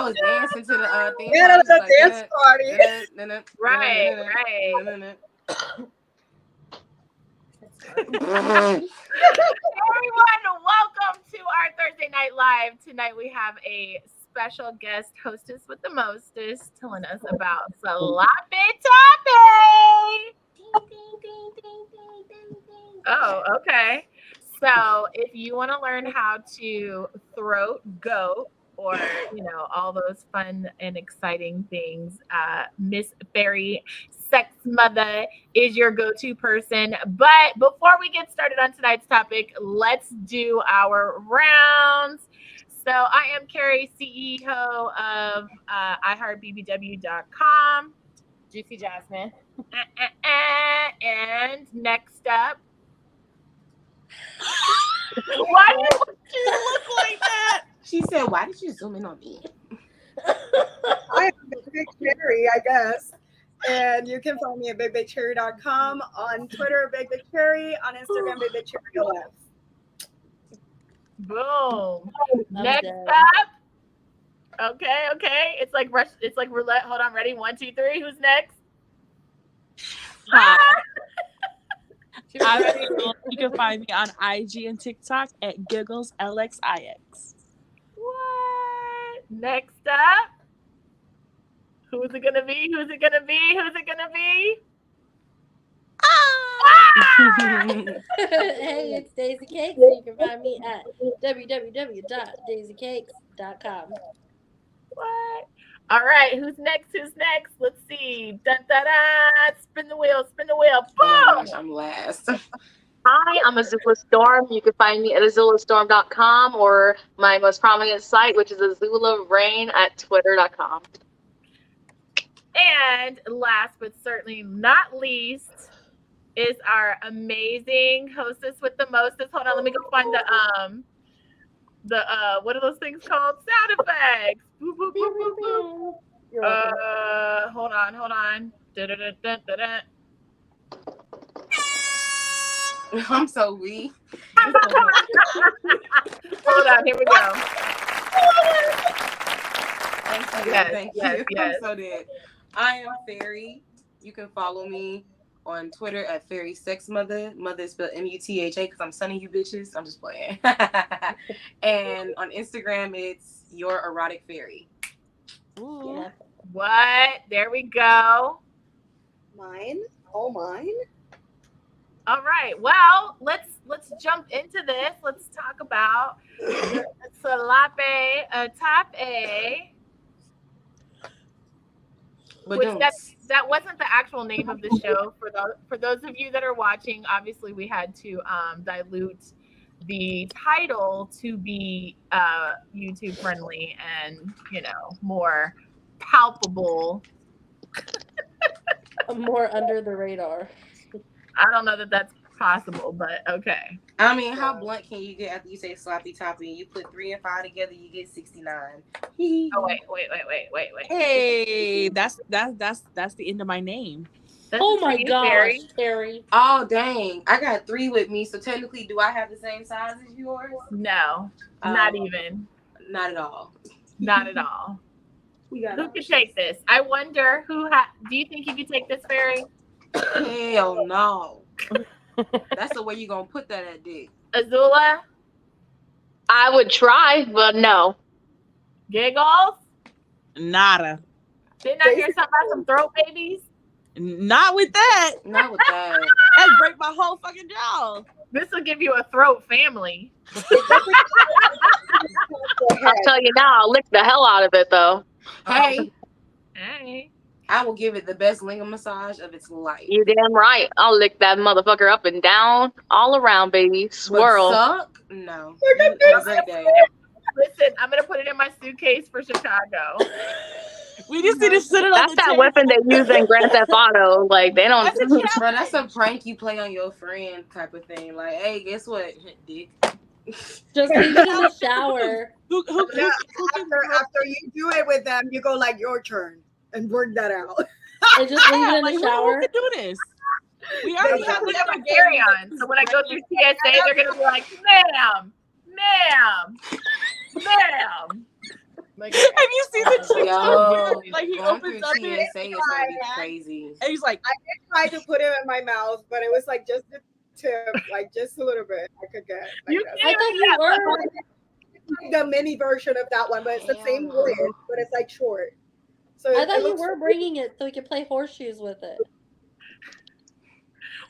I was dancing to the thing. Yeah, that was a dance party. Right. Everyone, welcome to our Thursday Night Live. Tonight we have a special guest hostess with the mostest telling us about Sloppy Toppy. Oh, okay. So if you want to learn how to throat goat or, all those fun and exciting things, Miss Fairy Sex Mutha is your go-to person. But before we get started on tonight's topic, let's do our rounds. So I am Carrie, CEO of iHeartBBW.com. Juicy Jasmine. And next up, why did you look like that? She said, "Why did you zoom in on me?" I am Big Cherry, I guess. And you can follow me at bigbigcherry.com, on Twitter, Big Cherry, on Instagram, BigBigCherry11. Boom. Next up. Okay. It's like roulette. Hold on, ready? 1, 2, 3. Who's next? Hi. You can find me on IG and TikTok at GigglesLXIX. What? Next up. Who's it gonna be? Hey, it's Daisy Cakes. You can find me at www.daisycakes.com. What? All right, who's next? Let's see. Dun, dun, dun. Spin the wheel. Boom! Oh my gosh, I'm last. Hi, I'm Azula Storm. You can find me at azulastorm.com or my most prominent site, which is Azula Rain at twitter.com. And last but certainly not least is our amazing hostess with the mostest. Hold on, let me go find the what are those things called? Sound effects. Boop, boop, boop, boop, boop. Hold on. Da-da-da-da-da-da. I'm so weak. Hold on, here we go. Thank you. Yes. I'm so dead. I am Fairy. You can follow me on Twitter at Fairy Sex Mutha. Mother is spelled Mutha because I'm sunning you bitches. I'm just playing. And on Instagram, it's Your Erotic Fairy. Ooh. Yeah. What? There we go. Mine? All mine? All right. Well, let's jump into this. Let's talk about Sloppy Toppy. Which that wasn't the actual name of the show. For those of you that are watching, obviously we had to dilute the title to be YouTube friendly and more palpable. More under the radar. I don't know that that's possible, but okay. I mean, how blunt can you get after you say Sloppy Toppy? You put 3 and 5 together, you get 69. Oh wait. Hey, that's the end of my name. Oh my gosh, Terry. Oh dang, I got 3 with me. So technically, do I have the same size as yours? No, not even. Not at all. Not at all. Who could take this? I wonder do you think you could take this, Fairy? Hell no. That's the way you're gonna put that at dick. Azula? I would try, but no. Giggles? Nada. Didn't I hear something about some throat babies? Not with that. Not with that. That'd break my whole fucking jaw. This will give you a throat family. I'll tell you now, I'll lick the hell out of it though. Hey. I will give it the best linga massage of its life. You damn right. I'll lick that motherfucker up and down, all around, baby. Swirl. Suck? No. Listen, I'm gonna put it in my suitcase for Chicago. We just need to sit it on That's that weapon they use in Grand Theft Auto. Like they don't. Bro, that's a prank you play on your friend type of thing. Like, hey, guess what, dick? Just leave it in the shower. After you do it with them, you go like your turn and work that out. And just leave it in the shower. Who can do this? We already have a Gary on. So when I go through TSA, they're gonna be like, ma'am. Have you seen the TikTok? Yo, Like he going through opens up his TSA is gonna be crazy. and he's like, I did try to put it in my mouth, but it was like just the tip, like just a little bit I could get. Like You that. I thought you were. The mini version of that one, but it's the same Hell no. width, but it's like short. So I it thought you looks were bringing it so we could play horseshoes with it.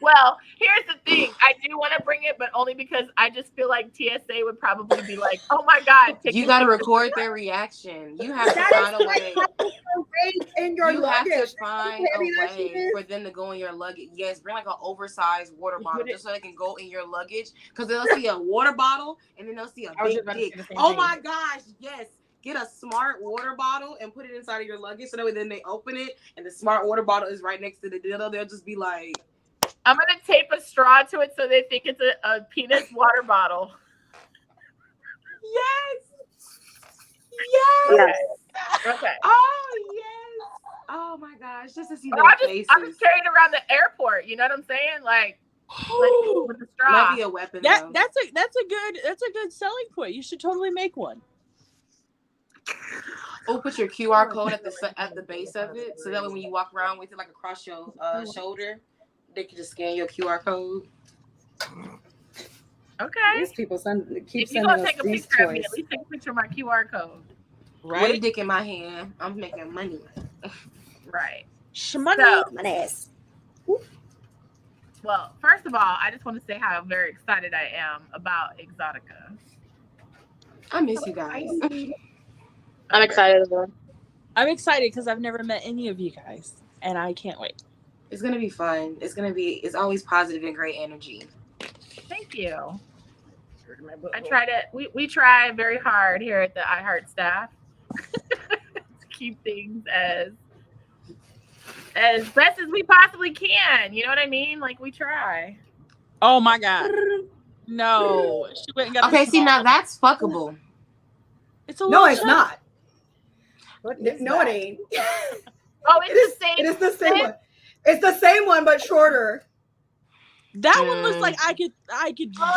Well, here's the thing. I do want to bring it, but only because I just feel like TSA would probably be like, "Oh my God!" You got to record their reaction. You have to find a way. in your You have luggage. to find a way for them to go in your luggage. Yes, bring like an oversized water bottle just so they can go in your luggage. Because they'll see a water bottle and then they'll see a big dick. Oh my gosh, yes. Get a smart water bottle and put it inside of your luggage so that way then they open it and the smart water bottle is right next to the dildo. They'll just be like, I'm gonna tape a straw to it so they think it's a penis water bottle. yes. Okay. Oh yes. Oh my gosh, just to see their faces. I'm just carrying it around the airport. You know what I'm saying? Like with the straw. Might be a weapon. that's though. a good selling point. You should totally make one. Oh, put your QR code at the base of it, so that way when you walk around with it like across your shoulder, they can just scan your QR code. Okay. These people keep If you're sending gonna us take a these picture of me, toys. at least take a picture of my QR code. With a Right? dick in my hand, I'm making money. Right. Shmoney. So, My ass. well, first of all, I just want to say how very excited I am about Exotica. I miss you guys. I'm excited as well. I'm excited because I've never met any of you guys, and I can't wait. It's gonna be fun. It's always positive and great energy. Thank you. I try to. We try very hard here at the iHeart staff to keep things as best as we possibly can. You know what I mean? Like we try. Oh my god. No. She went and got Okay, the see small- now that's fuckable. It's a No, little it's chunk. not. What No, it ain't. Oh, it's the same. It is the same one. It's the same one, but shorter. That one looks like I could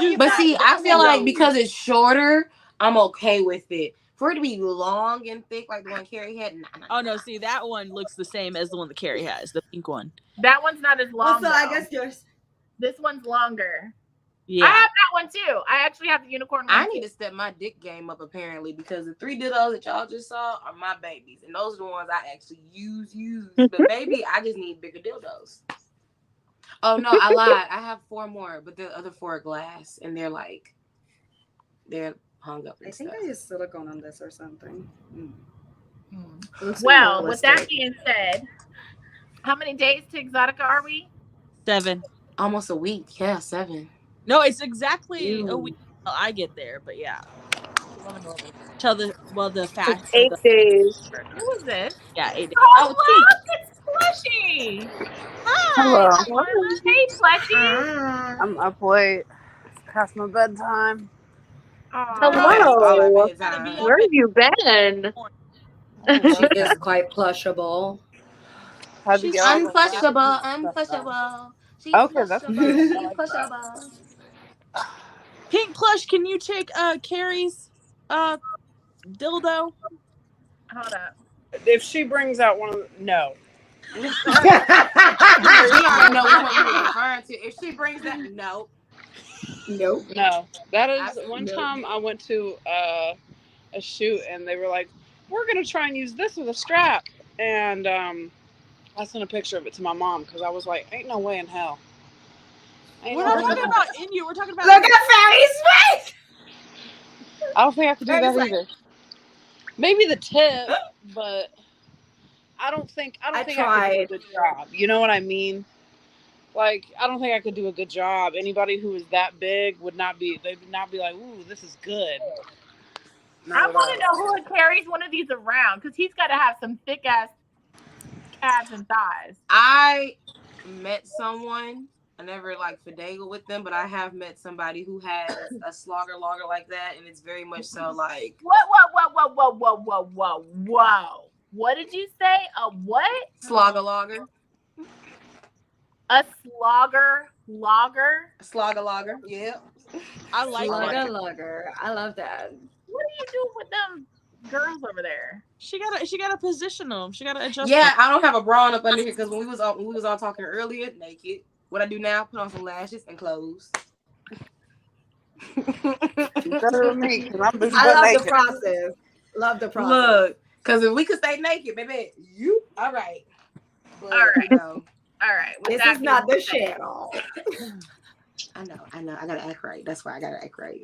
do But that. see, I That feel one- like because it's shorter, I'm okay with it. For it to be long and thick like the one Carrie had, nah. Oh no, see that one looks the same as the one that Carrie has, the pink one. That one's not as long. Also, I though. guess yours. This one's longer. Yeah. I have that one too. I actually have the unicorn one. I need to step my dick game up apparently because the 3 dildos that y'all just saw are my babies, and those are the ones I actually use. But baby, I just need bigger dildos. Oh no, I lied. I have 4 more, but the other 4 are glass, and they're hung up. And I think stuff. I used silicone on this or something. Well, with that being said, how many days to Exotica are we? 7. Almost a week. Yeah, 7. No, it's exactly a week till I get there, but yeah. Till the fast. 8 days. Who is this? Yeah, 8 days. Oh, look, it's Plushy. Hello. Hey, Plushy. I'm up late. It's past my bedtime. Hello. Bedtime. Where have you been? She is quite plushable. Had to She's get all the unplushable. stuff done. Unplushable. She's Okay, that's plushable. nice. She's I like that. plushable. Pink Plush, can you take Carrie's dildo? Hold up. If she brings out one of the, no. You already know what you're referring to. If she brings that, no. Nope. No. That is Absolutely. one time I went to a shoot and they were like, we're going to try and use this with a strap. And I sent a picture of it to my mom because I was like, ain't no way in hell. Ain't We're no not way in talking hell. about in you. We're talking about. Look at Fairy's face. I don't think I could do Fairy's that like- either. Maybe the tip, but I don't think I could do a good job. You know what I mean? Like, I don't think I could do a good job. Anybody who is that big would not be like, ooh, this is good. I want to know who carries one of these around because he's got to have some thick ass calves and thighs. I met someone. I never finagled with them, but I have met somebody who has a slogger logger like that, and it's very much so like. Whoa. What did you say? A what? Slogger logger. A slogger logger? Slogger logger. Yeah. I like Lugger, that. lugger. I love that. What do you do with them girls over there. She gotta position them. She gotta adjust. Yeah, them. I don't have a bra on up under here because when we was all talking earlier, naked. What I do now? Put on some lashes and clothes. Better than me, 'cause I'm just I butt love the naked. process. Love the process. Look, because if we could stay naked, baby, you all right. But, All right. You know, All right. This is not the channel. I know. I gotta act right. That's why I gotta act right.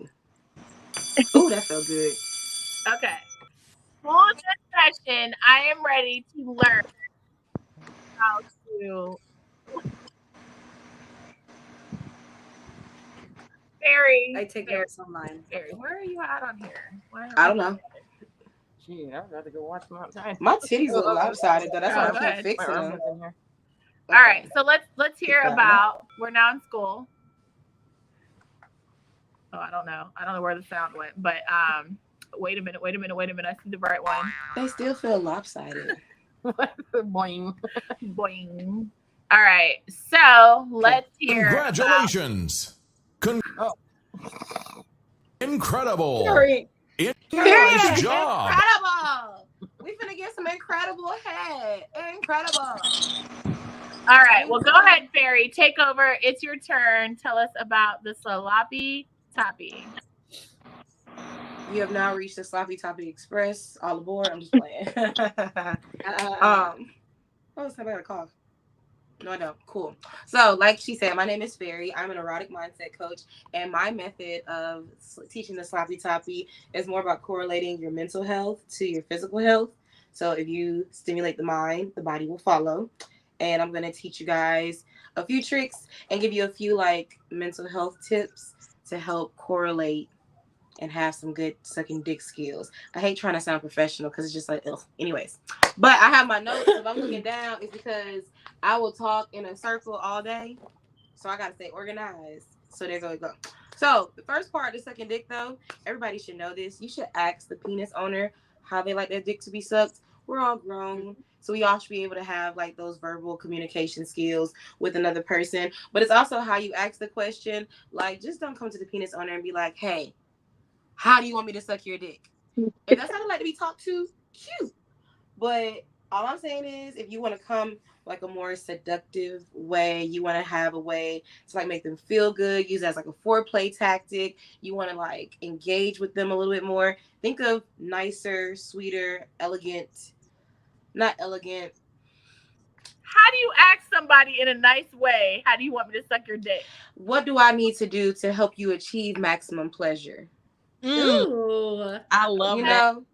Oh, that felt good. Okay. Full discussion. I am ready to learn how to. Fairy. I take notes online. Fairy, where are you at on here? I don't know. Gee, I'd rather go watch my time. My titties look lopsided though. That's why I keep ahead. fixing My them. arm was in here. All right, so let's hear Yeah. about. We're now in school. Oh, I don't know where the sound went, but wait a minute. I see the right one. They still feel lopsided. Boing. Boing. All right, so let's hear. Congratulations. Oh. Incredible. Sorry. Nice job. Incredible. We finna get some incredible head. Incredible. All right, well, go ahead, Fairy. Take over. It's your turn. Tell us about the Sloppy Toppy. You have now reached the Sloppy Toppy Express. All aboard. I'm just playing. Oh, somebody got a cough. No, I don't. Cool. So, like she said, my name is Fairy. I'm an erotic mindset coach, and my method of teaching the Sloppy Toppy is more about correlating your mental health to your physical health. So, if you stimulate the mind, the body will follow. And I'm going to teach you guys a few tricks and give you a few like mental health tips to help correlate and have some good sucking dick skills. I hate trying to sound professional because it's just like, ugh. Anyways, but I have my notes. If I'm looking down, it's because I will talk in a circle all day. So I got to stay organized. So there's always go. So the first part of sucking dick, though, everybody should know this. You should ask the penis owner how they like their dick to be sucked. We're all grown. So we all should be able to have like those verbal communication skills with another person. But it's also how you ask the question. Like, just don't come to the penis owner and be like, hey, how do you want me to suck your dick? If that's how they like to be talked to, cute. But all I'm saying is, if you want to come like a more seductive way, you want to have a way to like make them feel good, use it as like a foreplay tactic. You want to like engage with them a little bit more. Think of nicer, sweeter, not elegant. How do you ask somebody in a nice way, how do you want me to suck your dick? What do I need to do to help you achieve maximum pleasure? Ooh. I love You that. know?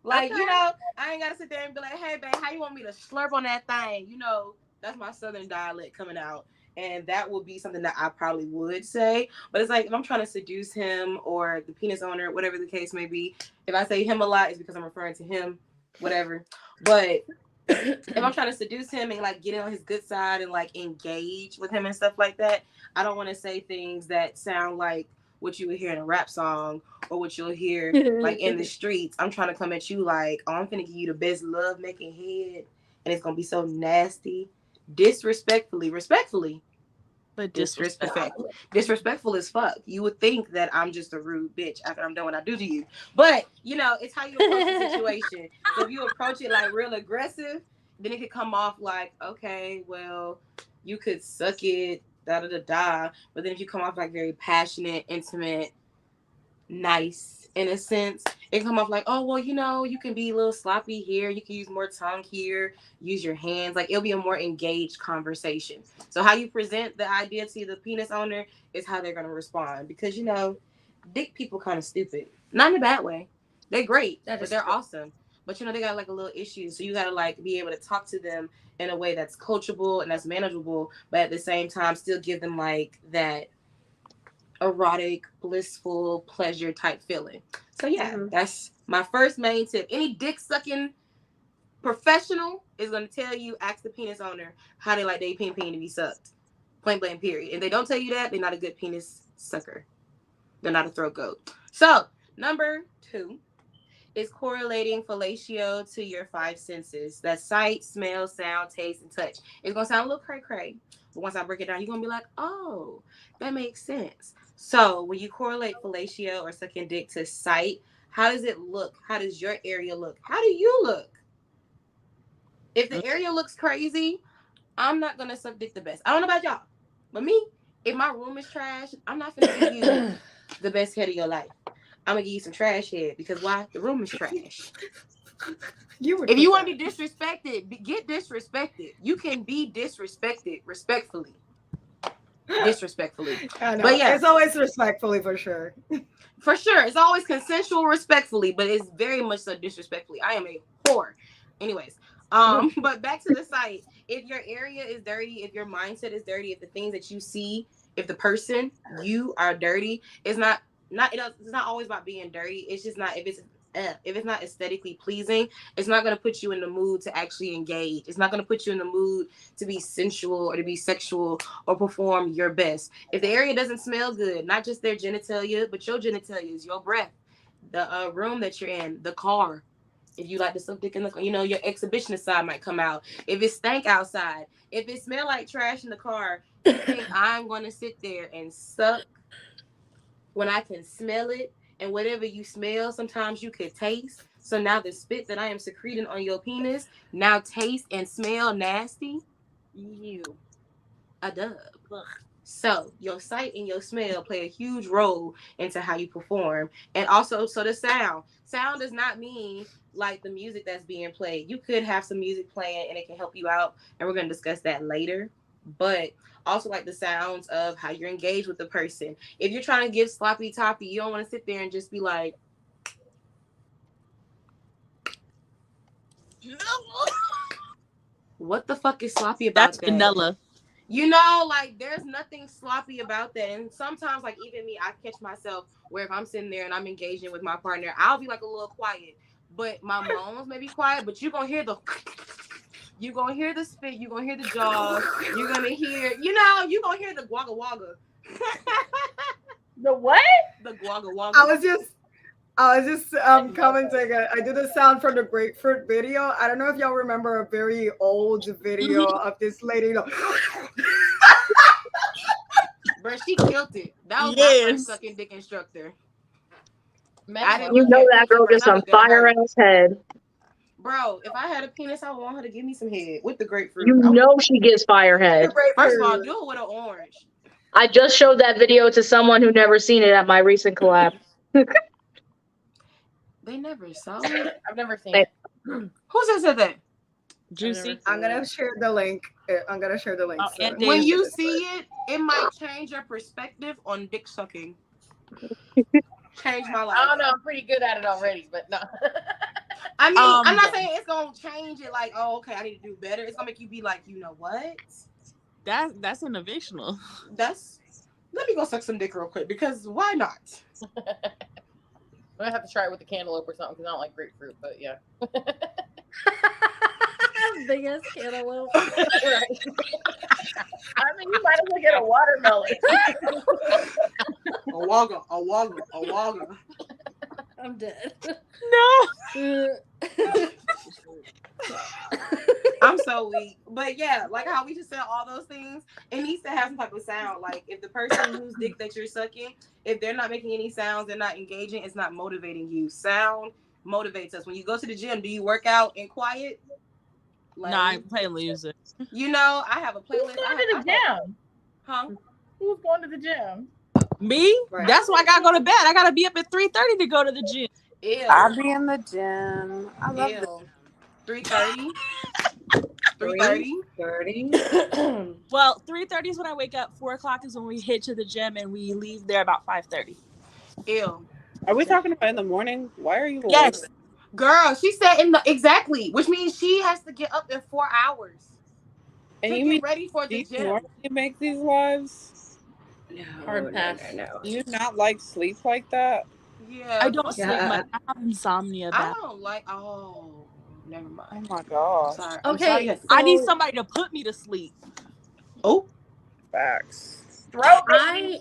Like, Okay. you know, I ain't got to sit there and be like, hey, babe, how you want me to slurp on that thing? You know, that's my southern dialect coming out. And that would be something that I probably would say. But it's like, if I'm trying to seduce him or the penis owner, whatever the case may be, if I say him a lot, it's because I'm referring to him, whatever. But if I'm trying to seduce him and like get on his good side and like engage with him and stuff like that, I don't want to say things that sound like what you would hear in a rap song or what you'll hear like in the streets. I'm trying to come at you like, oh, I'm finna give you the best love making head, and it's gonna be so nasty, respectfully, But disrespectful as fuck. You would think that I'm just a rude bitch after I'm done what I do to you, but you know, it's how you approach the situation. So if you approach it like real aggressive, then it could come off like, okay, well, you could suck it, da da da da. But then if you come off like very passionate, intimate, nice in a sense, it can come off like, oh, well, you know, you can be a little sloppy here, you can use more tongue here, use your hands. Like, it'll be a more engaged conversation. So how you present the idea to the penis owner is how they're going to respond, because, you know, dick people kind of stupid, not in a bad way. They're great, but they're awesome, but you know, they got like a little issue. So you got to like be able to talk to them in a way that's coachable and that's manageable, but at the same time still give them like that erotic, blissful, pleasure type feeling. So yeah, that's my first main tip. Any dick sucking professional is going to tell you, ask the penis owner how they like their peen to be sucked. Plain blank period. If they don't tell you that, they're not a good penis sucker. They're not a throat goat. So number 2 is correlating fellatio to your 5 senses. That's sight, smell, sound, taste, and touch. It's going to sound a little cray-cray, but once I break it down, you're going to be like, oh, that makes sense. So when you correlate fellatio or sucking dick to sight, How does it look? How does your area look? How do you look? If the area looks crazy, I'm not gonna suck dick the best. I don't know about y'all, but me, if my room is trash, I'm not gonna give you the best head of your life. I'm gonna give you some trash head because why? The room is trash. If you want to be disrespected, get disrespected. You can be disrespected respectfully. Disrespectfully. I know. But yeah, It's always respectfully for sure. for sure. It's always consensual respectfully, but it's very much so disrespectfully. I am a whore. Anyways, but back to the site. If your area is dirty, if your mindset is dirty, if the things that you see, if the person you are dirty, it's not always about being dirty. It's just not if it's not aesthetically pleasing, it's not going to put you in the mood to actually engage. It's not going to put you in the mood to be sensual or to be sexual or perform your best. If the area doesn't smell good, not just their genitalia, but your genitalia is your breath, the room that you're in, the car. If you like to suck dick in the car, your exhibitionist side might come out. If it stank outside, if it smell like trash in the car, you think I'm going to sit there and suck when I can smell it? And whatever you smell, sometimes you could taste. So now the spit that I am secreting on your penis now taste and smell nasty. You. A dub. So your sight and your smell play a huge role into how you perform. And also, so the sound. Sound does not mean like the music that's being played. You could have some music playing and it can help you out. And we're going to discuss that later. But also like the sounds of how you're engaged with the person. If you're trying to give sloppy toppy, you don't want to sit there and just be like, what the fuck is sloppy about That's that? vanilla. Like there's nothing sloppy about that. And sometimes, like even me, I catch myself where if I'm sitting there and I'm engaging with my partner, I'll be like a little quiet, but my moans may be quiet, but you're gonna hear the you're gonna hear the spit, you're gonna hear the jaws, you're gonna hear, you're gonna hear the guaga wagga. The what? The guaga wagga. I was just commenting. I did the sound from the grapefruit video. I don't know if y'all remember a very old video of this lady. Bro, she killed it. That was my first sucking dick instructor. You know that girl gets some fire ass head. Bro, if I had a penis, I would want her to give me some head with the grapefruit. You know she gets fire head. First of all, do it with an orange. I just showed that video to someone who never seen it at my recent collab. They never saw it. I've never seen it. Who said that? Juicy. I'm gonna share the link. When you see it, it might change your perspective on dick sucking. Change my life. I don't know. I'm pretty good at it already, but no. I mean, I'm not saying it's gonna change it. Like, oh, okay, I need to do better. It's gonna make you be like, you know what? That's innovational. Let me go suck some dick real quick because why not? I'm gonna have to try it with the cantaloupe or something because I don't like grapefruit. But yeah. Biggest cantaloupe. Right. I mean, you might as well get a watermelon. A wagga. I'm dead. No. I'm so weak. But yeah, like how we just said all those things, it needs to have some type of sound. Like if the person whose dick that you're sucking, if they're not making any sounds, they're not engaging, it's not motivating you. Sound motivates us. When you go to the gym, do you work out in quiet? Like, I play music. I have a playlist. Who's going to the gym? Huh? Who's going to the gym? Me? Right. That's why I gotta go to bed. I gotta be up at 3:30 to go to the gym. Ew. I'll be in the gym. I love it. 3:30. 3:30. Well, 3:30 is when I wake up. 4:00 is when we head to the gym, and we leave there about 5:30. Ew. Are we talking about in the morning? Why are you awake? Yes. Girl, she said exactly, which means she has to get up in 4 hours And to you get mean ready for the gym. normally make these lives? No, Hard pass. No. Do you not like sleep like that? Yeah. I don't sleep much. I have insomnia. I don't like. Oh, never mind. Oh my god. Sorry. Okay, I'm sorry. I need somebody to put me to sleep. Oh, Facts. I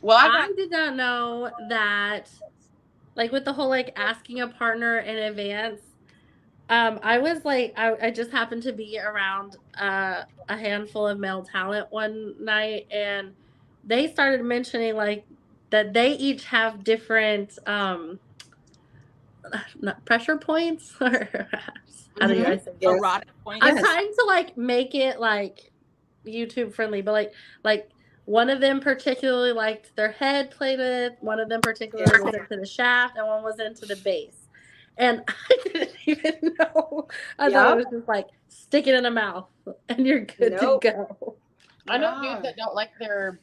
well, did not know that, like with the whole like asking a partner in advance. I was like, I just happened to be around a handful of male talent one night, and they started mentioning like that they each have different not pressure points, or how do you guys say this? Erotic points. I'm trying to like make it like YouTube friendly, but like one of them particularly liked their head played with, one of them particularly was into the shaft, and one was into the base. And I didn't even know. I thought it was just like stick it in a mouth and you're good to go. I know dudes that don't like their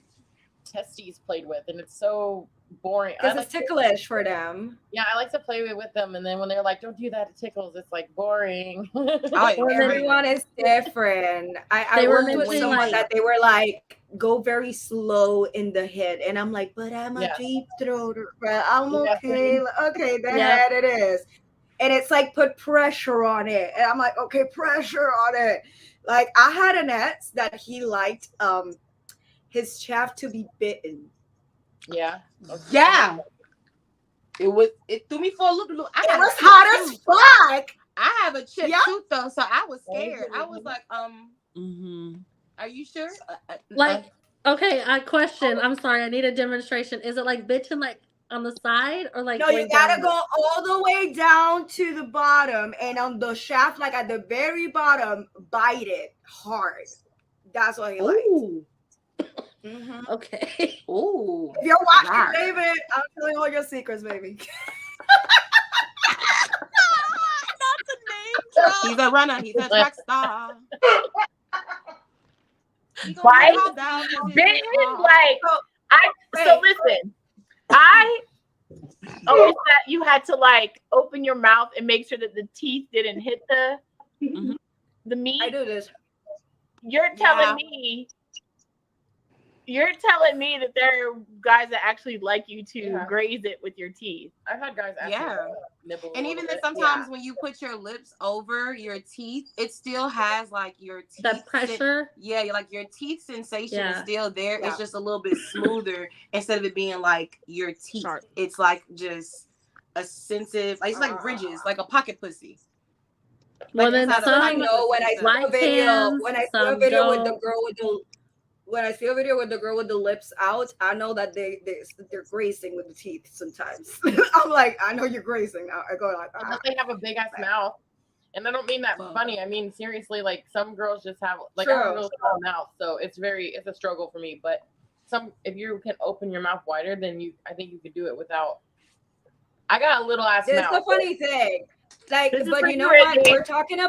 testes played with, and it's so boring. Because it's ticklish for them. Yeah, I like to play with them, and then when they're like, "Don't do that, it tickles," it's like boring. Everyone is different. I worked with someone that they were like, go very slow in the head, and I'm like, but I'm a deep throater. I'm okay. Okay, the head it is, and it's like put pressure on it, and I'm like, okay, pressure on it. Like I had an ex that he liked his shaft to be bitten. Yeah. Yeah. It threw me for a loop. It was hot as fuck. I have a chipped tooth though, so I was scared. I was like, are you sure? Okay, I question. I'm sorry, I need a demonstration. Is it like bitching like on the side or like? No, you gotta go all the way down to the bottom, and on the shaft, like at the very bottom, bite it hard. That's what he likes. Okay. Ooh. If you're watching, David, I'm telling all your secrets, baby. Not the name. He's a runner. He's a track star. Right? Bitch, like so listen. I always thought you had to like open your mouth and make sure that the teeth didn't hit the meat. I do this. You're telling me that there are guys that actually like you to graze it with your teeth. I've had guys ask me to nibble. And even then sometimes when you put your lips over your teeth, it still has like your teeth. The pressure? Like your teeth sensation is still there. It's just a little bit smoother instead of it being like your teeth. It's like just a sensitive, like it's like ridges, like a pocket pussy. Well, then I know when I see a video, with the girl with the when I see a video with the girl with the lips out, I know that they're grazing with the teeth sometimes. I'm like, I know you're grazing. I go like, unless they have a big ass mouth. And I don't mean that funny. I mean seriously, like some girls just have like I have a real small mouth, so it's a struggle for me. But if you can open your mouth wider, then I think you could do it without. I got a little ass mouth. It's the funny thing. Like, but you know what? We're talking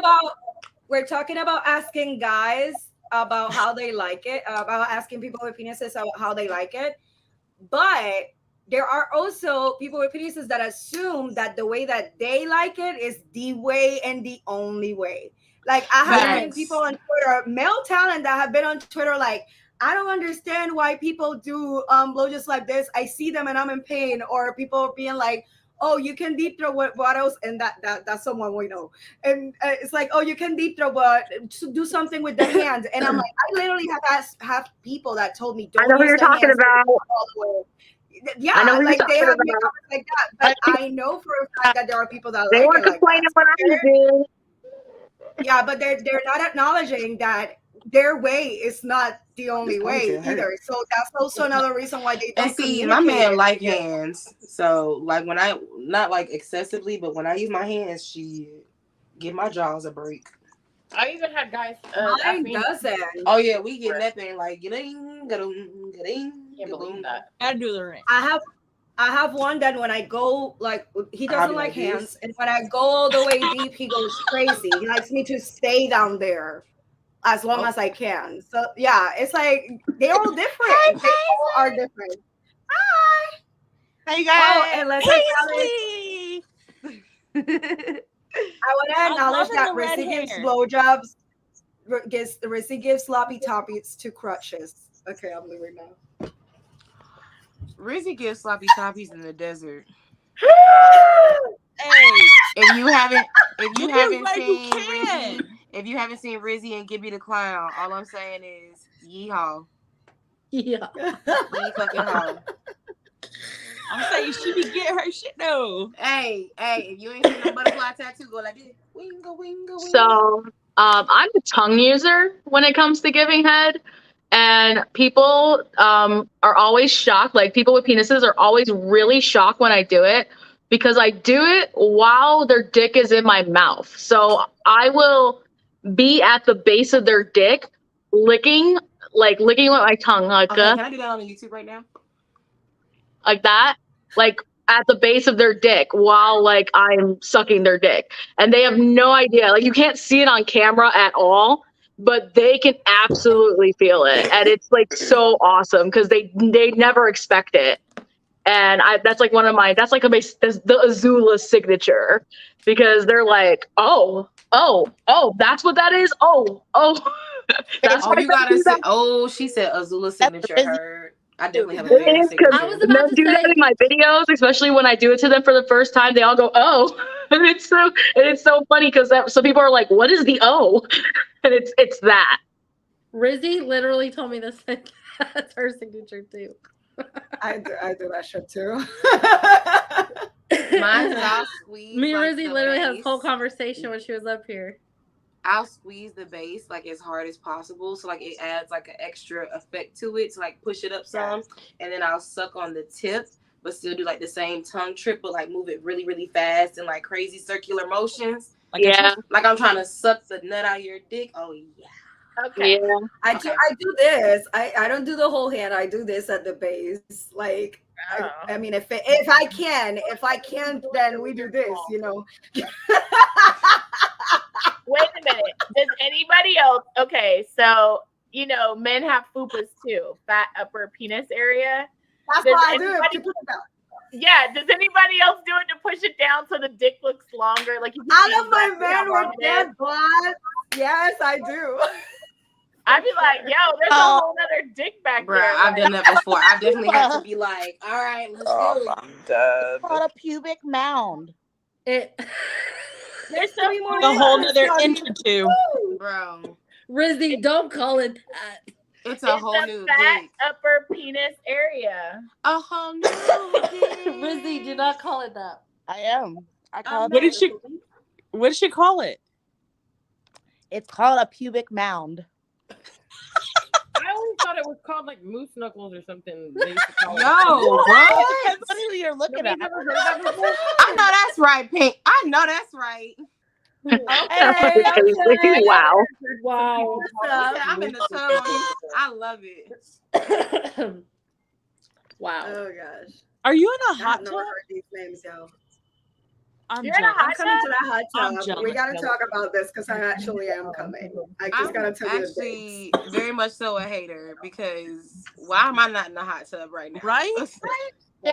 about asking guys about how they like it, about asking people with penises how they like it. But there are also people with penises that assume that the way that they like it is the way and the only way. Like I have seen people on Twitter, male talent that have been on Twitter like, I don't understand why people do blowjobs like this. I see them and I'm in pain. Or people being like, oh, you can deep throw what else? And that's someone we know. And it's like, oh, you can deep throw, but do something with the hands. And I'm like, I literally have people that told me, don't. I know who you're talking about. Yeah, I know like they have comments like that, but I know for a fact that there are people that they like were complaining when I was doing. Yeah, but they're not acknowledging that their way is not the only way either. So that's also another reason why they don't. And see, my man like hands. So like when I not like excessively, but when I use my hands, she give my jaws a break. I even had guys. Mine doesn't. Oh yeah, we get that thing like ga-ding. Can't believe that. I do the ring. I have one that when I go like he doesn't like hands, and when I go all the way deep, he goes crazy. He likes me to stay down there as long as I can. So yeah, it's like they're all different. They all are different. Hi. Hey guys. Oh, and let's I want to acknowledge that Rissy gives blowjobs. Rissy gives sloppy toppies to crutches. Okay, I'm leaving now. Rizzy gives sloppy toppies in the desert. Hey, if you haven't seen Rizzy and Gibby the Clown, all I'm saying is yeehaw. Yeah. Yee fucking haw. I'm saying she be getting her shit though. Hey, if you ain't seen no butterfly tattoo, go like this. Winga, winga, winga. So I'm a tongue user when it comes to giving head. And people are always shocked. Like people with penises are always really shocked when I do it. because I do it while their dick is in my mouth. So I will be at the base of their dick, licking with my tongue, Okay, can I do that on YouTube right now? like that, like at the base of their dick while like I'm sucking their dick, and they have no idea. Like you can't see it on camera at all, but they can absolutely feel it, and it's like so awesome because they never expect it. And that's like that's the Azula signature, because they're like, oh, that's what that is. Oh, that's Oh, why you gotta say. Oh, she said Azula signature. Heard. I definitely have a it very is, signature. I was because about men to do that say, in my videos, especially when I do it to them for the first time. They all go, oh, and it's so funny because so people are like, what is the O? And it's that. Rizzy literally told me this. That's her signature too. I do that shit too. Mine's I'll squeeze. Me and like, Rizzy the literally had a base. whole conversation when she was up here. I'll squeeze the base like as hard as possible, so like it adds like an extra effect to it to like push it up some, and then I'll suck on the tip, but still do like the same tongue trip, but like move it really really fast and like crazy circular motions. Yeah, Like I'm trying to suck the nut out of your dick. Oh yeah. Okay. yeah. I do this. I don't do the whole hand. I do this at the base. Like I mean, if I can, then we do this. You know. Wait a minute. Does anybody else? Okay, so men have fupas too, fat upper penis area. That's why I do it. To put it down. Yeah. Does anybody else do it to push it down so the dick looks longer? Like all of my men were dead blood. Yes, I do. I'd be like, yo, there's a whole other dick back Bruh, there. I've done that before. I definitely have to be like, all right, let's do it. I'm dead. It's called a pubic mound. There's Three more A whole nother inch or two. Bro, Rizzy, don't call it that. it's a whole new fat dick. upper penis area. A whole new dick. Rizzy, do not call it that. I am. I call What it. did she call it? It's called a pubic mound. I always thought it was called like moose knuckles or something. They used to call it. No, It what? depends on who you're looking at. Nobody's ever heard that before? I know that's right, Pink. I know that's right. Okay. Wow. Wow. I'm in the tub. I love it. Wow. Oh gosh. Are you in a I've hot never tub? heard these names, yo. I'm You're in a jealous. hot I'm coming to that hot I'm tub. jealous. We gotta talk about this because I actually am coming. I just gotta I'm tell you the actually very much so a hater because why am I not in the hot tub right now? Right?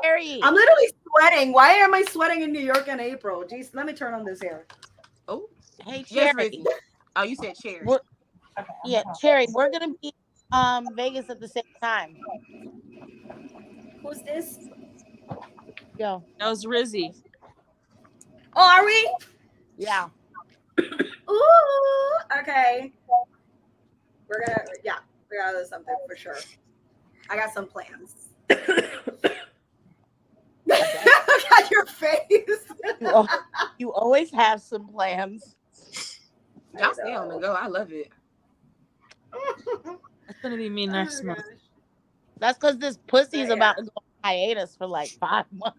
Fairy. I'm literally sweating. Why am I sweating in New York in April? Jeez, let me turn on this air. Oh, Hey, yes, Cherry. Rizzy. Oh, you said cherry. Yeah, Cherry. We're gonna be Vegas at the same time. Who's this? Yo. That was Rizzy. Oh, are we? Yeah. Ooh, okay. We gotta do something for sure. I got some plans. Look at your face. You always have some plans. Y'all stay on the go. I love it. It's gonna be me next month. That's because this pussy's about to go on hiatus for like 5 months.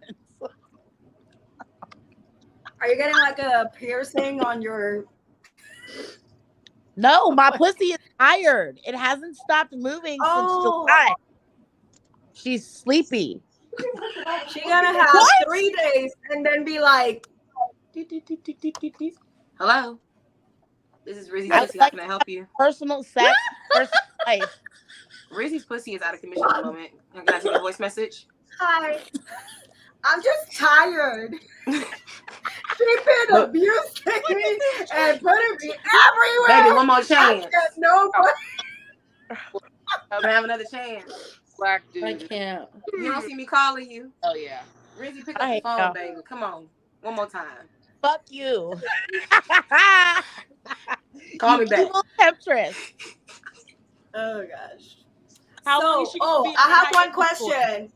Are you getting like a piercing on your? No, my pussy is tired. It hasn't stopped moving since July. She's sleepy. She's gonna have 3 days and then be like, Hello. This is Rizzy's I pussy. like How can I help you? Personal sex, personal life. Rizzy's pussy is out of commission at the moment. Can I take a voice message? "Hi, I'm just tired. She's been abusing me and putting me everywhere. Baby, one more chance. Nobody. I'm gonna have another chance. Black I dude. can't. You don't see me calling you. Oh yeah. Rizzy, pick I up the hate phone, y'all. baby. Come on. One more time. Fuck you. Call me back. Evil temptress. Oh gosh. How long is she gonna be in I have the one hiatus for? question.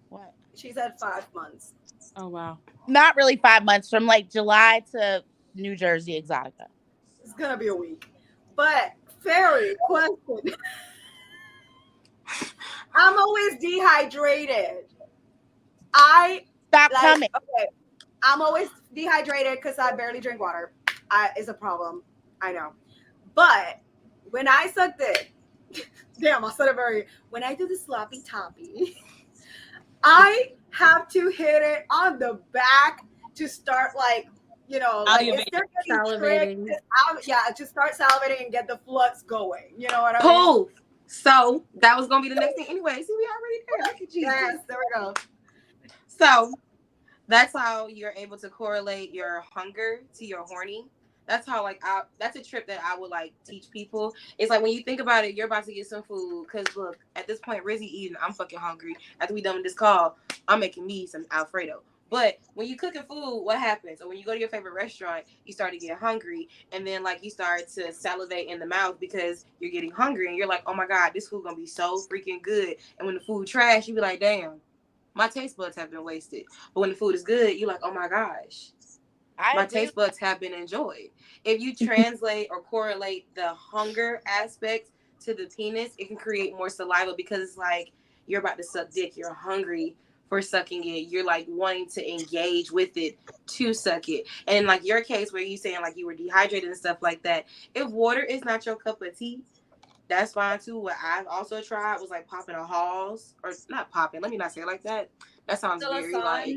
What? She said 5 months. Oh wow. Not really 5 months, from like July to New Jersey Exotica. It's gonna be a week. But Fairy, question. I'm always dehydrated. Stop like, coming. okay, I'm always dehydrated because I barely drink water. It's a problem. I know. But when I suck dick, damn, I said it very. When I do the sloppy toppy, I have to hit it on the back to start like, like it's still getting tricked. Salivating. To start salivating and get the flux going. You know what I mean? Cool. So that was gonna be the next thing anyway. See, we already there. Look at Jesus. Yes, there we go. So that's how you're able to correlate your hunger to your horny. That's how that's a trip that I would like teach people. It's like when you think about it, you're about to get some food. Cause look, at this point, Rizzy eating, I'm fucking hungry. After we done with this call, I'm making me some Alfredo. But when you cooking food, what happens? Or when you go to your favorite restaurant, you start to get hungry, and then like you start to salivate in the mouth because you're getting hungry, and you're like, oh my god, this food gonna be so freaking good. And when the food trash, you be like, damn, my taste buds have been wasted. But when the food is good, you're like, oh my gosh, my taste buds have been enjoyed. If you translate or correlate the hunger aspect to the penis, it can create more saliva because it's like you're about to suck dick. You're hungry for sucking it. You're like wanting to engage with it to suck it. And like your case where you saying like you were dehydrated and stuff like that, if water is not your cup of tea, that's fine too. What I've also tried was like popping a Halls, or not popping. Let me not say it like that. That sounds very like.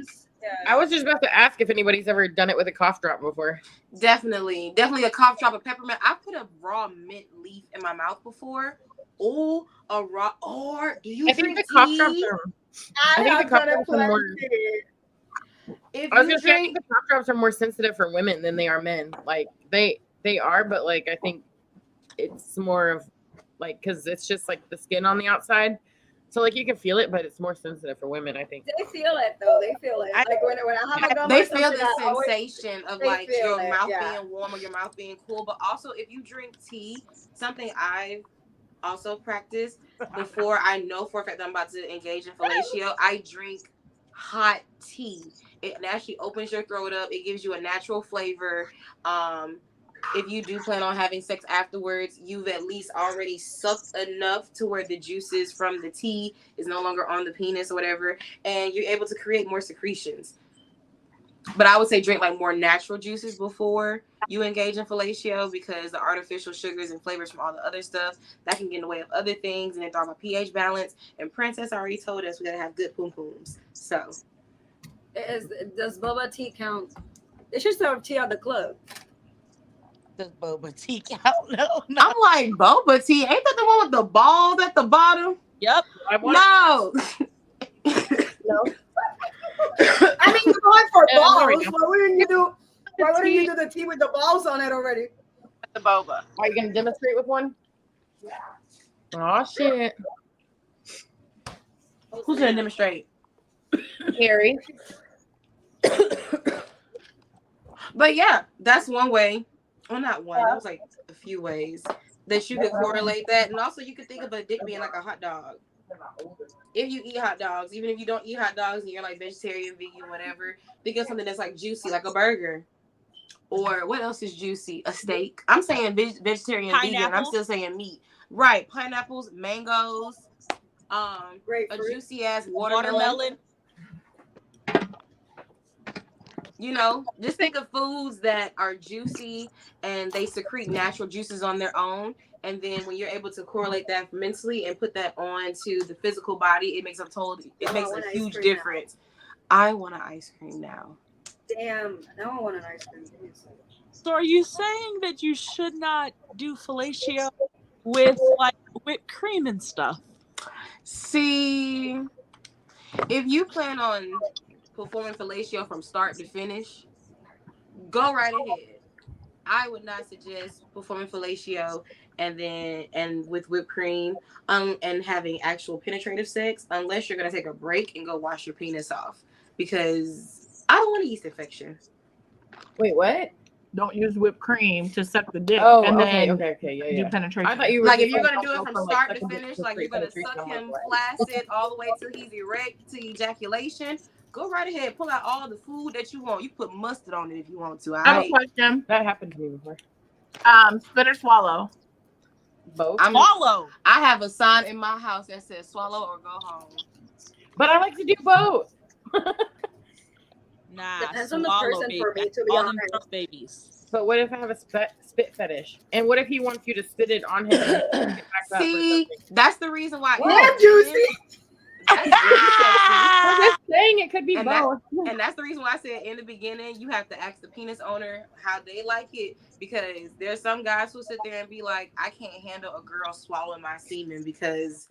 I was just about to ask if anybody's ever done it with a cough drop before. Definitely a cough drop of peppermint. I put a raw mint leaf in my mouth before. Oh, a raw. Or do you drink tea? I think the cough drops are more. I was gonna say I think the cough drops are more sensitive for women than they are men. Like they are, but like I think it's more of like because it's just like the skin on the outside. So like you can feel it, but it's more sensitive for women, I think. They feel it though. They feel it. Like when I have a gum, they feel the sensation of like your mouth being warm or your mouth being cool. But also, if you drink tea, something I've also practiced before I know for a fact that I'm about to engage in fellatio, I drink hot tea. It actually opens your throat up. It gives you a natural flavor. If you do plan on having sex afterwards, you've at least already sucked enough to where the juices from the tea is no longer on the penis or whatever, and you're able to create more secretions. But I would say drink like more natural juices before you engage in fellatio because the artificial sugars and flavors from all the other stuff that can get in the way of other things and then throw off pH balance. And Princess already told us we gotta have good poom pooms. So, does boba tea count? They should serve tea at the club. Does boba tea count? No. I'm like, boba tea? Ain't that the one with the balls at the bottom? Yep. No. No. I mean, you're going for balls. Why wouldn't you do the tea with the balls on it already? The boba. Are you gonna demonstrate with one? Oh shit. Who's gonna demonstrate? Harry. But yeah, that's one way. Well, not one. That was like a few ways that you could correlate that. And also you could think of a dick being like a hot dog. If you eat hot dogs, even if you don't eat hot dogs and you're like vegetarian, vegan, whatever, think of something that's like juicy, like a burger. Or what else is juicy? A steak. I'm saying vegetarian, vegan. I'm still saying meat. Right. Pineapples, mangoes, a juicy ass watermelon. You know, just think of foods that are juicy and they secrete natural juices on their own. And then when you're able to correlate that mentally and put that onto the physical body, it makes a huge difference. I want an ice cream now. Damn, now I want an ice cream. So are you saying that you should not do fellatio with like whipped cream and stuff? See, if you plan on performing fellatio from start to finish, go right ahead. I would not suggest performing fellatio and with whipped cream and having actual penetrative sex unless you're gonna take a break and go wash your penis off because I don't want a yeast infection. Wait, what? Don't use whipped cream to suck the dick. Oh, and okay, then yeah. do penetration. I thought you were like if you're gonna do it from start to finish, like you're gonna suck him flaccid all the way till he's erect to ejaculation. Go right ahead, pull out all the food that you want. You put mustard on it if you want to. I have a question. That happened to me before. Spit or swallow? Both. Swallow. I have a sign in my house that says swallow or go home. But I like to do both. Nah, Depends on the swallow, person baby. for me, I to be call them honest. throat babies. But what if I have a spit fetish? And what if he wants you to spit it on him? And get back up or See, something? that's the reason why. Yeah, Juicy. That's really sexy. I'm just saying it could be And both. And that's the reason why I said in the beginning, you have to ask the penis owner how they like it, because there's some guys who sit there and be like, I can't handle a girl swallowing my semen because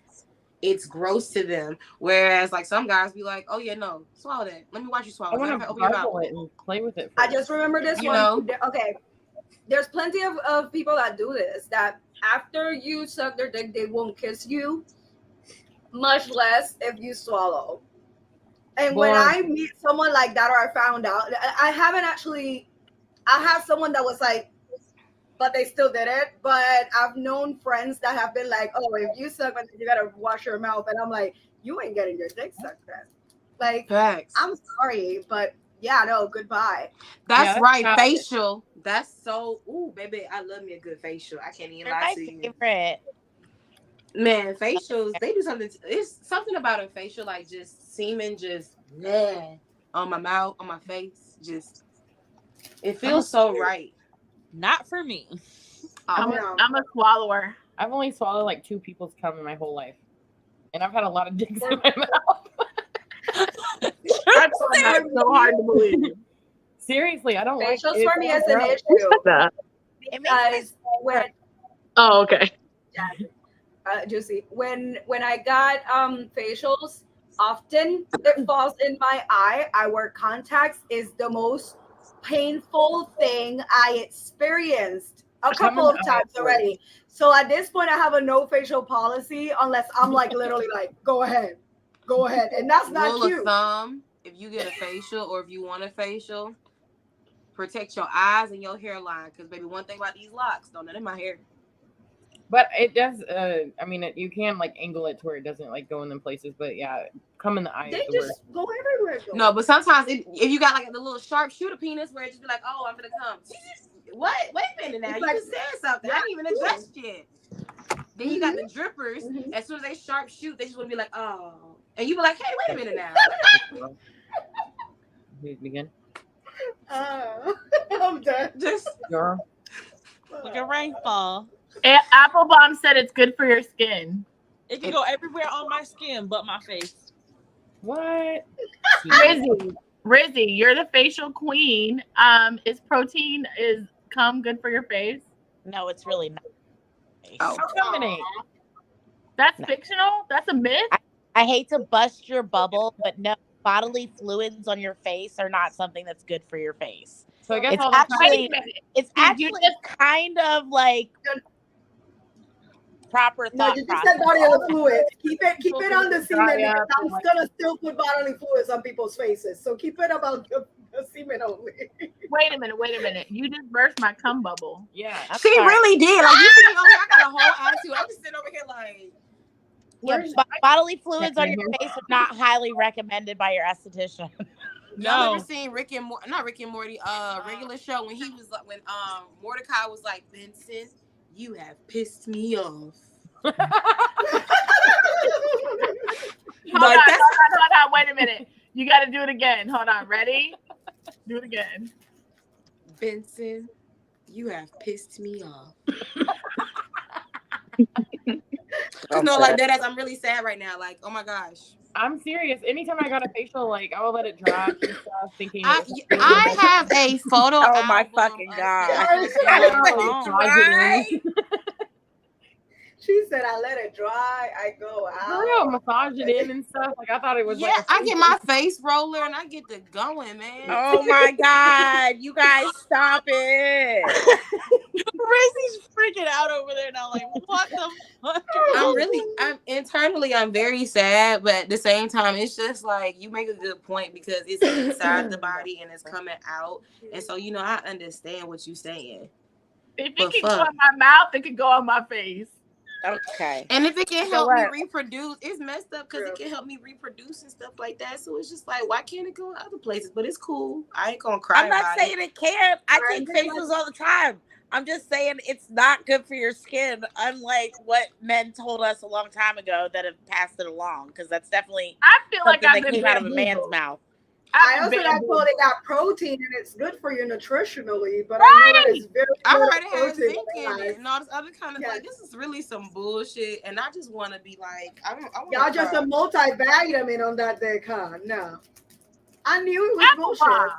it's gross to them. Whereas like some guys be like, oh yeah, no, swallow that. Let me watch you swallow. I want Matter of to fact, open your mouth. gargle it and play with it. I just remember this You one. know? Okay, there's plenty of people that do this, that after you suck their dick, they won't kiss you, much less if you swallow. And when I meet someone like that, or I found out, I haven't actually, I have someone that was like, but they still did it. But I've known friends that have been like, oh, if you suck, you gotta wash your mouth. And I'm like, you ain't getting your dick sucked then. Like, Facts. I'm sorry, but yeah, no, goodbye. That's right. Facial. That's so, ooh, baby, I love me a good facial. I can't even lie to you. Favorite. Man, facials, they do something. It's something about a facial, like just semen, just on my mouth, on my face. Just, it feels so right. Not for me. I'm a swallower. I've only swallowed like 2 people's cum in my whole life, and I've had a lot of dicks in my mouth. That's so hard to believe. Seriously, I don't like facials for me as an issue. Because when oh, okay. Juicy, when I got facials, often it falls in my eye. I wear contacts. Is the most painful thing I experienced a couple of times already. So at this point, I have a no facial policy unless I'm like literally like, go ahead, and that's not Rule cute. of thumb: if you get a facial or if you want a facial, protect your eyes and your hairline. Because baby, one thing about these locks, don't none in my hair. But it does. I mean, you can like angle it to where it doesn't like go in them places. But yeah, come in the eye. They just go everywhere. No, but sometimes if you got like the little sharpshooter penis where it just be like, oh, I'm gonna come. What? Wait a minute now. You just said something. I didn't even address yet. Then you got the drippers. As soon as they sharp shoot, they just want to be like, oh. And you be like, hey, wait a minute now. Begin. I'm done. Just like a rainfall. And Applebaum said it's good for your skin. It can go everywhere on my skin but my face. What? Rizzy, you're the facial queen. Is cum good for your face? No, it's really not. How come it ain't? That's fictional? That's a myth? I hate to bust your bubble, but no, bodily fluids on your face are not something that's good for your face. So I guess it's actually kind of like proper thought. No, you just said bodily fluids. Keep it on the semen. I'm gonna still put bodily fluids on people's faces. So keep it about the semen only. Wait a minute. You just burst my cum bubble. Yeah. She really did. Like you see me over here, I got a whole attitude. I'm just sitting over here like. Yeah, bodily fluids on your face are not highly recommended by your esthetician. Y'all ever seen not Rick and Morty, regular show when he was when Mordecai was like, Vincent, you have pissed me off. Hold on, wait a minute. You gotta do it again. Hold on, ready? Do it again. Vincent, you have pissed me off. No, like that. I'm really sad right now. Like, oh my gosh. I'm serious. Anytime I got a facial, like I will let it dry. Thinking I have a photo. Oh my fucking god! She said, "I let it dry. I go out. Real massage it in and stuff. Like I thought it was. Yeah, I get my face roller and I get the going, man. Oh my god! You guys stop it! Rizzy's freaking out over there now. Like, what the fuck? I'm very sad, but at the same time, it's just like you make a good point because it's inside the body and it's coming out, and so I understand what you're saying. If it can go in my mouth, it can go on my face. Okay. And if it can help me reproduce, it's messed up because it can help me reproduce and stuff like that. So it's just like, why can't it go in other places? But it's cool. I ain't gonna cry. I'm not saying it can't. I take facials all the time. I'm just saying it's not good for your skin, unlike what men told us a long time ago that have passed it along. Because that's definitely I feel like that came out of a man's mouth. I also got told it got protein and it's good for you nutritionally, but I know that it's very I good heard it has protein. zinc in it and all this other kind of like this is really some bullshit. And I just want to be like, I want Y'all just a multivitamin on that dick, huh? No, I knew it was bullshit.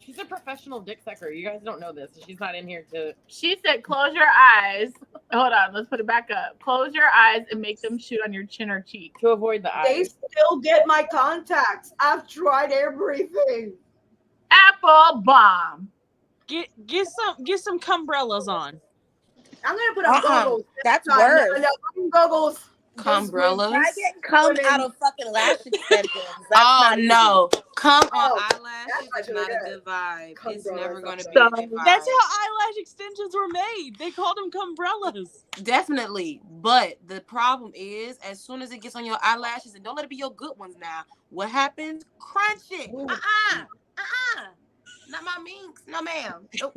She's a professional dick sucker. You guys don't know this. She's not in here to. She said, "Close your eyes." Hold on, let's put it back up. Close your eyes and make them shoot on your chin or cheek to avoid the eyes. They still get my contacts. I've tried everything. Apple bomb. Get some cumbrellas on. I'm gonna put on goggles. That's worse. Goggles. Cumbrellas. I get cum out of fucking lash extensions. Oh no, cum on eyelashes is not a good vibe. It's never going to be a good vibe. That's how eyelash extensions were made. They called them cumbrellas. Definitely, but the problem is, as soon as it gets on your eyelashes, and don't let it be your good ones now. What happens? Crunch it. Not my minks. No, ma'am. Nope.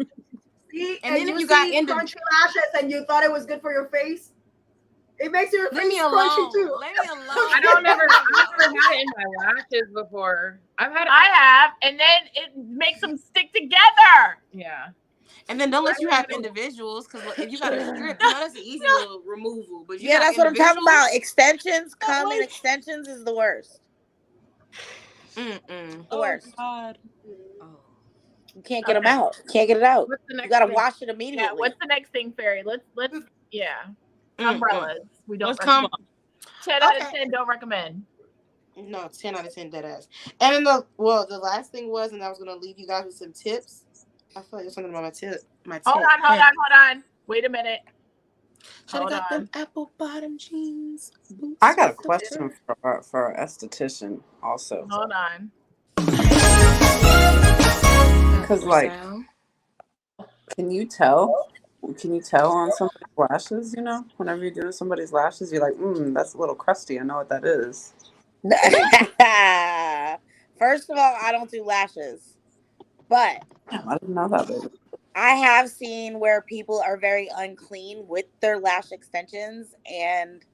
See, and then if you got crunchy lashes and you thought it was good for your face. It makes your face crunchy too. Leave me alone. I've never had it in my lashes before. I have, and then it makes them stick together. Yeah. And then unless you have individuals, because if you got a strip, that's an easy little removal. But yeah, that's what I'm talking about. Extensions, cum and extensions is the worst. The worst. God. You can't get them out. Can't get it out. What's the next you gotta thing? wash it immediately. Yeah. What's the next thing, Fairy? Let's umbrellas. We don't. Come. 10 out of 10. Don't recommend. No, 10 out of 10 dead ass. And then the last thing was, and I was gonna leave you guys with some tips. I feel like there's something about my tip. Hold on. Wait a minute. Should have got them apple bottom jeans. I got a question for an esthetician also. Hold on. Because can you tell on somebody's lashes, whenever you're doing somebody's lashes, you're like, that's a little crusty. I know what that is. First of all, I don't do lashes, but I didn't know that, baby. I have seen where people are very unclean with their lash extensions, and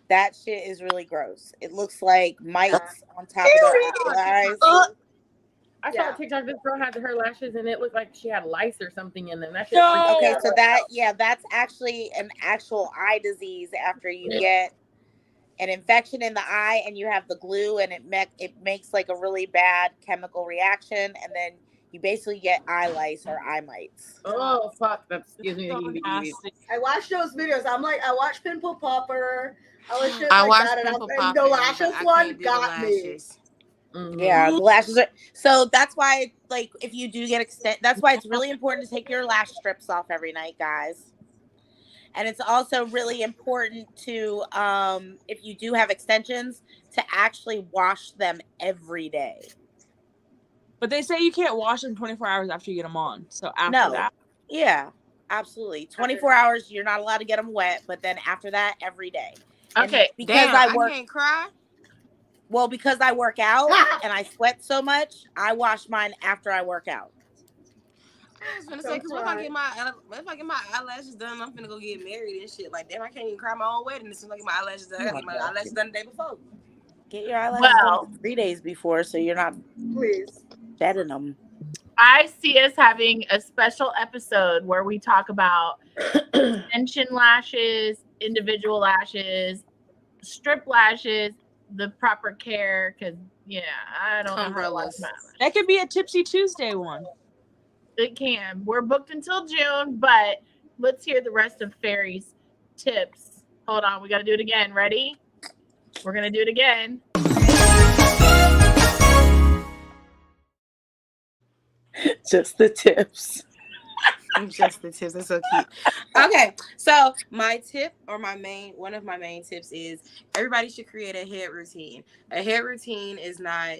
that shit is really gross. It looks like mites on top of their eyes. I saw a TikTok. This girl had her lashes, and it looked like she had lice or something in them. That shit okay, so that's actually an actual eye disease after you get an infection in the eye, and you have the glue, and it makes like a really bad chemical reaction, and then you basically get eye lice or eye mites. Oh fuck! Excuse me. I watched those videos. I'm like, I watched Pimple Popper. I watched Pimple Popper. The lashes one got me. Yeah, the lashes are so that's why if you do get that's why it's really important to take your lash strips off every night, guys. And it's also really important to if you do have extensions to actually wash them every day. But they say you can't wash them 24 hours after you get them on. So after that. Yeah, absolutely. 24 hours, you're not allowed to get them wet, but then after that, every day. Okay. And because I can't cry. Well, because I work out and I sweat so much, I wash mine after I work out. I was gonna say, because if I get my eyelashes done, I'm gonna go get married and shit. Like, damn, I can't even cry my own wedding as soon as I get my eyelashes done. I gotta get my eyelashes done the day before. Get your eyelashes done 3 days before, so you're not shedding them. I see us having a special episode where we talk about extension lashes, individual lashes, strip lashes, the proper care. Because I don't know how to wash my eyelashes. That could be a Tipsy Tuesday one. It can. We're booked until June, but let's hear the rest of Fairy's tips. Hold on, we got to do it again. Ready? We're gonna do it again. Just the tips. Just the tips. That's so cute. Okay, so my tip or one of my main tips is everybody should create a head routine. A head routine is not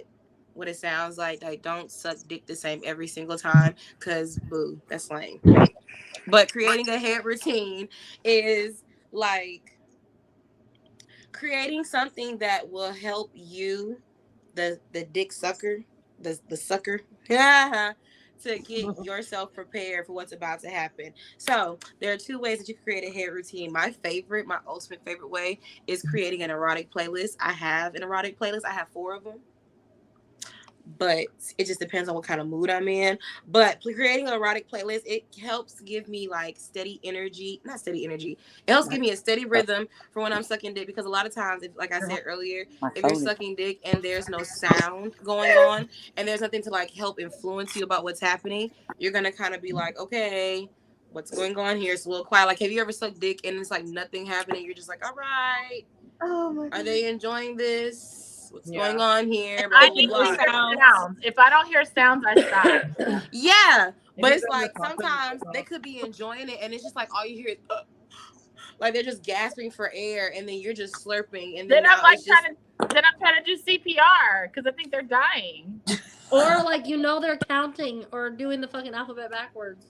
what it sounds like. Like, don't suck dick the same every single time, because boo, that's lame. But creating a head routine is like creating something that will help you, the dick sucker, the sucker, to get yourself prepared for what's about to happen. So there are 2 ways that you can create a hair routine. My ultimate favorite way is creating an erotic playlist. I have an erotic playlist. I have 4 of them. but it just depends on what kind of mood I'm in. But creating an erotic playlist, it helps give me like steady energy, not steady energy. It helps give me a steady rhythm for when I'm sucking dick, because a lot of times, if, like I said earlier, if you're sucking dick and there's no sound going on and there's nothing to like help influence you about what's happening, you're gonna kind of be like, okay, what's going on here? It's a little quiet. Like, have you ever sucked dick and it's like nothing happening? You're just like, all right, are they enjoying this? What's going on here? I need to hear sounds. If I don't hear sounds, I stop. Yeah, but it's like sometimes they could be enjoying it, and it's just like all you hear is like they're just gasping for air, and then you're just slurping, and then I'm like trying to do CPR because I think they're dying. Or like they're counting or doing the fucking alphabet backwards.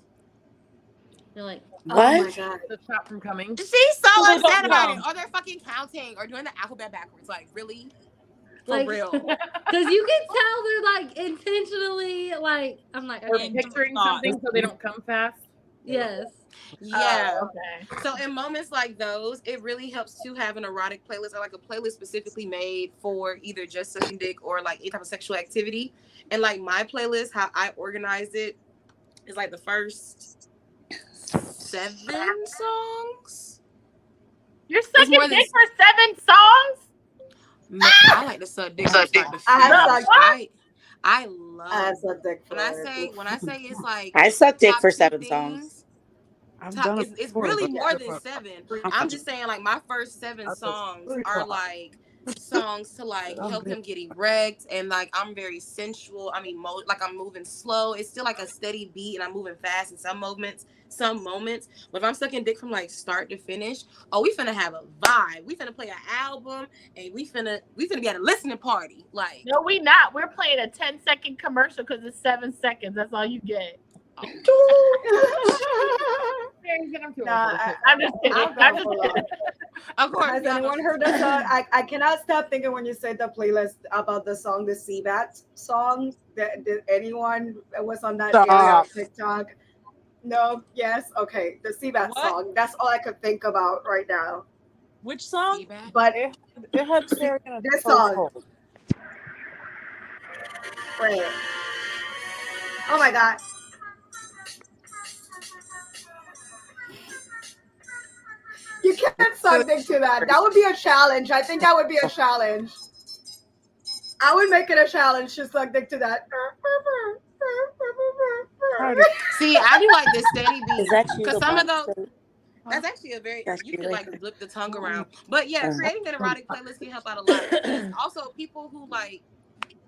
You're like, what? Oh my god, the shot from coming. She's so upset about it. Or they're fucking counting or doing the alphabet backwards. Like, really? For real? Because you can tell they're like intentionally like. I'm like, or picturing something so they don't come fast. Yes. Yeah. Okay. So in moments like those, it really helps to have an erotic playlist or like a playlist specifically made for either just sucking dick or like any type of sexual activity. And like my playlist, how I organize it is like the first 7 songs. You're sucking dick for 7 songs? I like to suck dick. I love dick. When I say it's like I suck dick for 7 songs. It's really more than 7. I'm just saying, like, my first 7 songs are like songs to like help him get erect, and like I'm very sensual. I mean, like I'm moving slow. It's still like a steady beat, and I'm moving fast in some moments. But if I'm sucking dick from like start to finish, oh, we finna have a vibe. We finna play an album, and we finna be at a listening party. Like, no, we not. We're playing a 10-second commercial because it's 7 seconds. That's all you get. I'm just kidding. Of course. Has anyone heard that song? I cannot stop thinking when you said the playlist about the song, the Seabat song. Did anyone was on that area of TikTok? No. Yes. Okay. The Seabat song. That's all I could think about right now. Which song? Seabat? But it had Sarah in a this song. Wait. Oh my god. You can't suck dick to that. That would be a challenge. I think that would be a challenge. I would make it a challenge to suck dick to that. See, I do like this steady beat because some of those. That's actually a very you can like flip the tongue around. But yeah, creating an erotic playlist can help out a lot. Also, people who like,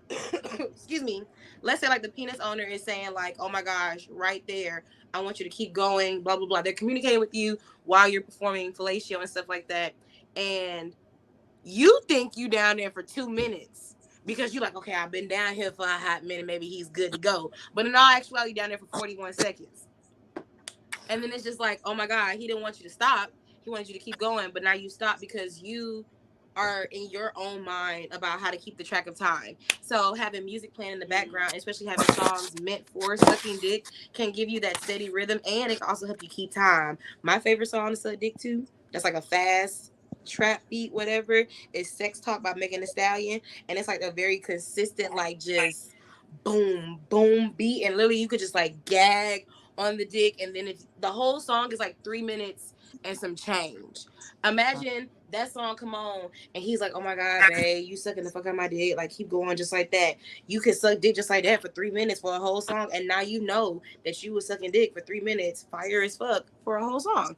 excuse me, let's say like the penis owner is saying like, oh my gosh, right there, I want you to keep going, blah blah blah. They're communicating with you while you're performing fellatio and stuff like that, and you think you down there for 2 minutes because you're like, okay, I've been down here for a hot minute, maybe he's good to go. But in all actuality, down there for 41 seconds. And then it's just like, oh my God, he didn't want you to stop. He wanted you to keep going, but now you stop because you are in your own mind about how to keep the track of time. So having music playing in the background, especially having songs meant for sucking dick, can give you that steady rhythm, and it can also help you keep time. My favorite song to suck dick to, that's like a fast trap beat, whatever, is Sex Talk by Megan Thee Stallion. And it's like a very consistent, like just boom, boom beat. And literally you could just like gag on the dick. And then the whole song is like 3 minutes and some change. Imagine that song come on and he's like, oh my God, babe, you sucking the fuck out of my dick. Like, keep going just like that. You can suck dick just like that for 3 minutes for a whole song. And now you know that you was sucking dick for 3 minutes, fire as fuck, for a whole song.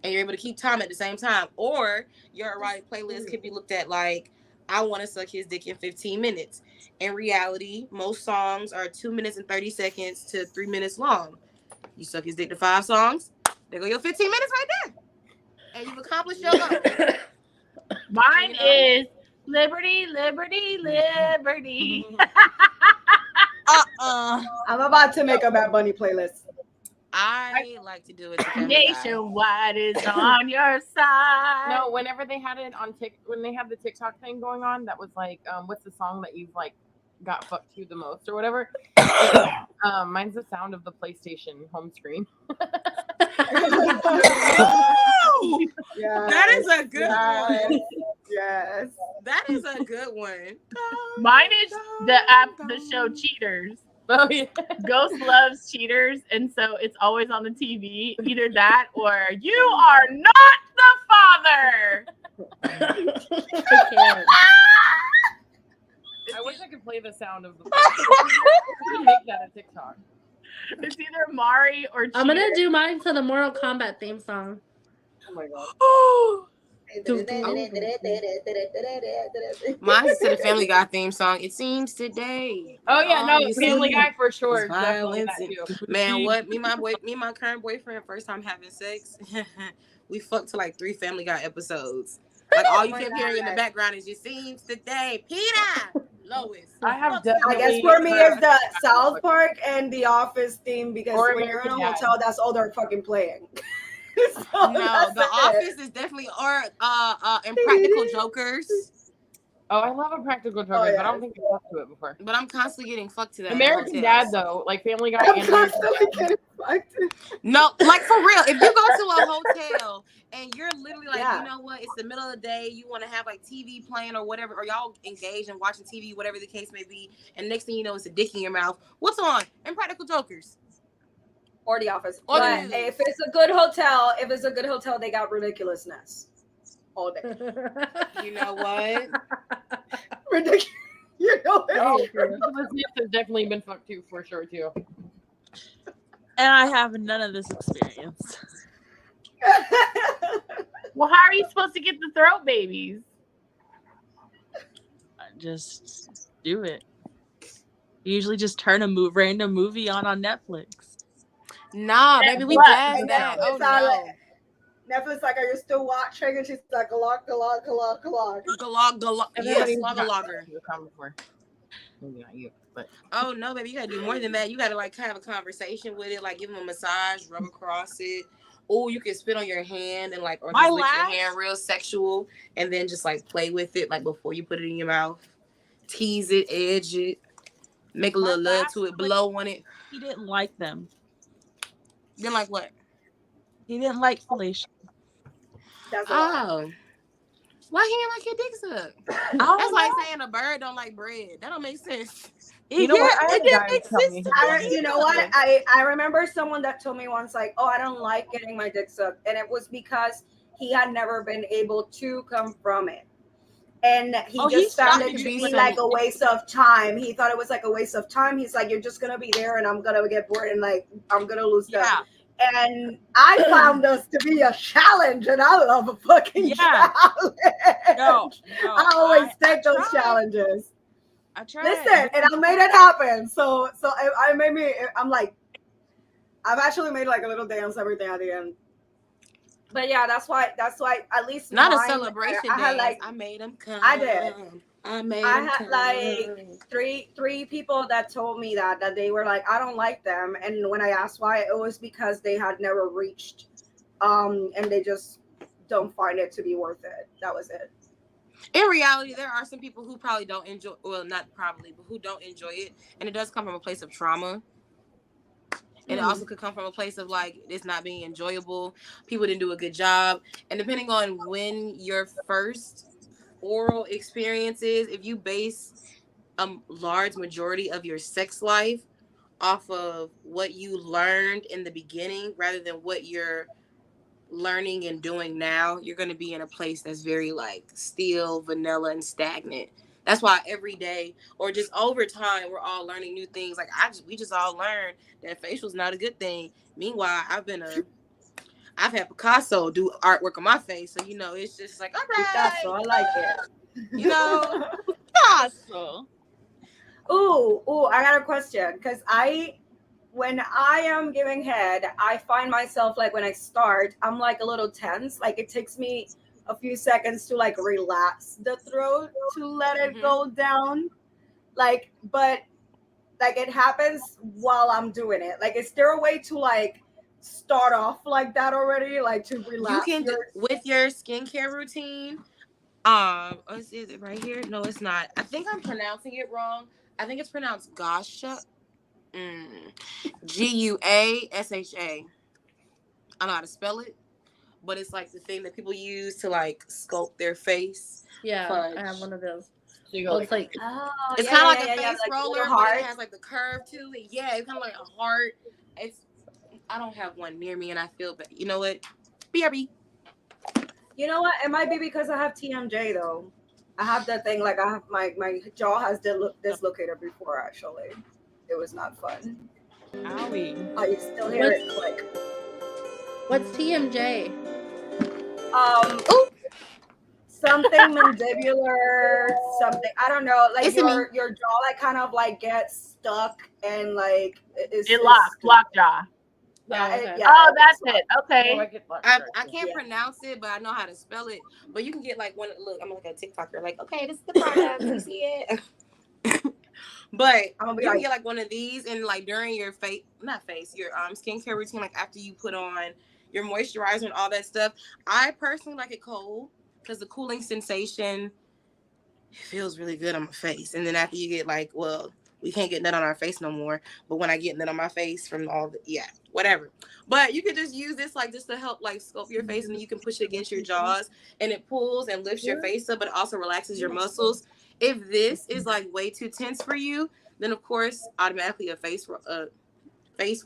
And you're able to keep time at the same time. Or your erotic playlist could be looked at like, I want to suck his dick in 15 minutes. In reality, most songs are 2 minutes and 30 seconds to 3 minutes long. You suck his dick to 5 songs, there go your 15 minutes right there. And you've accomplished your goal. Mine is liberty, liberty, liberty. I'm about to make a Bad Bunny playlist. I like to do it. Nationwide is on your side. No, whenever they had it on when they had the TikTok thing going on, that was like, what's the song that you've like got fucked to the most or whatever? Mine's the sound of the PlayStation home screen. Yeah, that is a good one. Yes. That is a good one. Mine is the show Cheaters. Oh yeah. Ghost loves cheaters, and so it's always on the TV. Either that or you are not the father. I can't. I wish I could play the sound of the. We can make that a TikTok. It's either Mari or Cheaters. I'm gonna do mine to the Mortal Kombat theme song. Oh my god. Mine's to the Family Guy theme song. It seems today. Oh yeah, all no, you Family see Guy for is sure. Definitely violence that and- too. Man, what? Me and my current boyfriend, first time having sex, we fucked to like 3 Family Guy episodes. Like all you kept hearing in the background is "It seems today, Peter, Lois." I have I definitely. guess for me it's the South Park and The Office theme because Or when you're in a American Dad. hotel, that's all they're fucking playing. So No, that's The it. Office is definitely Impractical Jokers. Oh, I love a practical joker, Oh, but I yeah. don't think I talked to it before. But I'm constantly getting fucked to that. in American hotels. Dad though, like Family Guy I'm and American constantly Dad. getting fucked. No, like for real. If you go to a hotel and you're literally like, Yeah. you know what, it's the middle of the day, you want to have like TV playing or whatever, or y'all engaged in watching TV, whatever the case may be, and next thing you know, it's a dick in your mouth. What's on? Impractical Jokers. Or The Office. Or the But news. if it's a good hotel, they got ridiculousness all day. You know what? Ridiculous. You know Oh, it. Ridiculousness has definitely been fucked too, for sure too. And I have none of this experience. Well, how are you supposed to get the throat babies? Just do it. Usually just turn a random movie on Netflix. Nah, baby, we What? past that. Oh no. Netflix like, are you still watching? And she's like, galog. Galog. Yes, logger. Before. Maybe not you, but Oh no, baby, you gotta do more than that. You gotta like have a conversation with it, like give them a massage, rub across it. Or you can spit on your hand and like, or just lick your hand real sexual, and then just like play with it, like before you put it in your mouth. Tease it, edge it, make a little love to it, blow on it. He didn't like them. Then like what? He didn't like fellatio. That's Oh. Why he ain't like your dick suck? That's like saying a bird don't like bread. That don't make sense. you know what? I had guys tell me. You know what? I remember someone that told me once, like, oh, I don't like getting my dick sucked. And it was because he had never been able to come from it. And he just found it to be like a waste of time. He thought it was like a waste of time. He's like, you're just going to be there and I'm going to get bored and like, I'm going to lose stuff. And I found this to be a challenge, and I love a fucking challenge. No, I always take those challenges. I tried. Listen, and I made it happen. So I made me. I'm like, I've actually made like a little dance, everything at the end. But yeah, that's why at least not mine, a celebration I had like I made them come. I did. I had like three people that told me that they were like, I don't like them, and when I asked why, it was because they had never reached, and they just don't find it to be worth it. That was it. In reality, there are some people who probably don't enjoy, well, not probably, but who don't enjoy it, and it does come from a place of trauma. And it also could come from a place of like it's not being enjoyable. People didn't do a good job, and depending on when your first oral experiences, if you base a large majority of your sex life off of what you learned in the beginning rather than what you're learning and doing now, you're going to be in a place that's very like still vanilla and stagnant. That's why every day or just over time we're all learning new things. Like we just all learned that facial's not a good thing. Meanwhile, I've had Picasso do artwork on my face, so you know it's just like, all right, Picasso, I like it. You know, Picasso. Ooh, I got a question because when I am giving head, I find myself like when I start, I'm like a little tense. Like it takes me a few seconds to like relax the throat to let it go down. Like, but like it happens while I'm doing it. Like, is there a way to like start off like that already? Like to relax? You can with your skincare routine. Is it right here? No, it's not. I think I'm pronouncing it wrong. I think it's pronounced Gasha. Guasha. I don't know how to spell it, but it's like the thing that people use to like sculpt their face. Yeah, Fudge. I have one of those. So you Well, go it's like it's kind of like a face roller, but it has like the curve to it. Yeah, it's kind of like a heart. I don't have one near me, and I feel bad. You know what? BRB. You know what? It might be because I have TMJ though. I have that thing like I have my jaw has dislocated before. Actually, it was not fun. Owie. I still hear it click. What's TMJ? Something mandibular, something I don't know. Like It's your jaw like kind of like gets stuck and like It locks, lockjaw. Yeah, Oh, that's it. Okay. I can't pronounce it, but I know how to spell it. But you can get like one. Look, I'm like a TikToker. Like, okay, this is the product. You see it? But you can get like one of these, and like during your your skincare routine, like after you put on your moisturizer and all that stuff. I personally like it cold because the cooling sensation feels really good on my face. And then after you get like, well, we can't get nut on our face no more. But when I get nut on my face from all the whatever. But you could just use this like just to help like sculpt your face, and then you can push it against your jaws, and it pulls and lifts your face up, but it also relaxes your muscles. If this is like way too tense for you, then of course automatically a face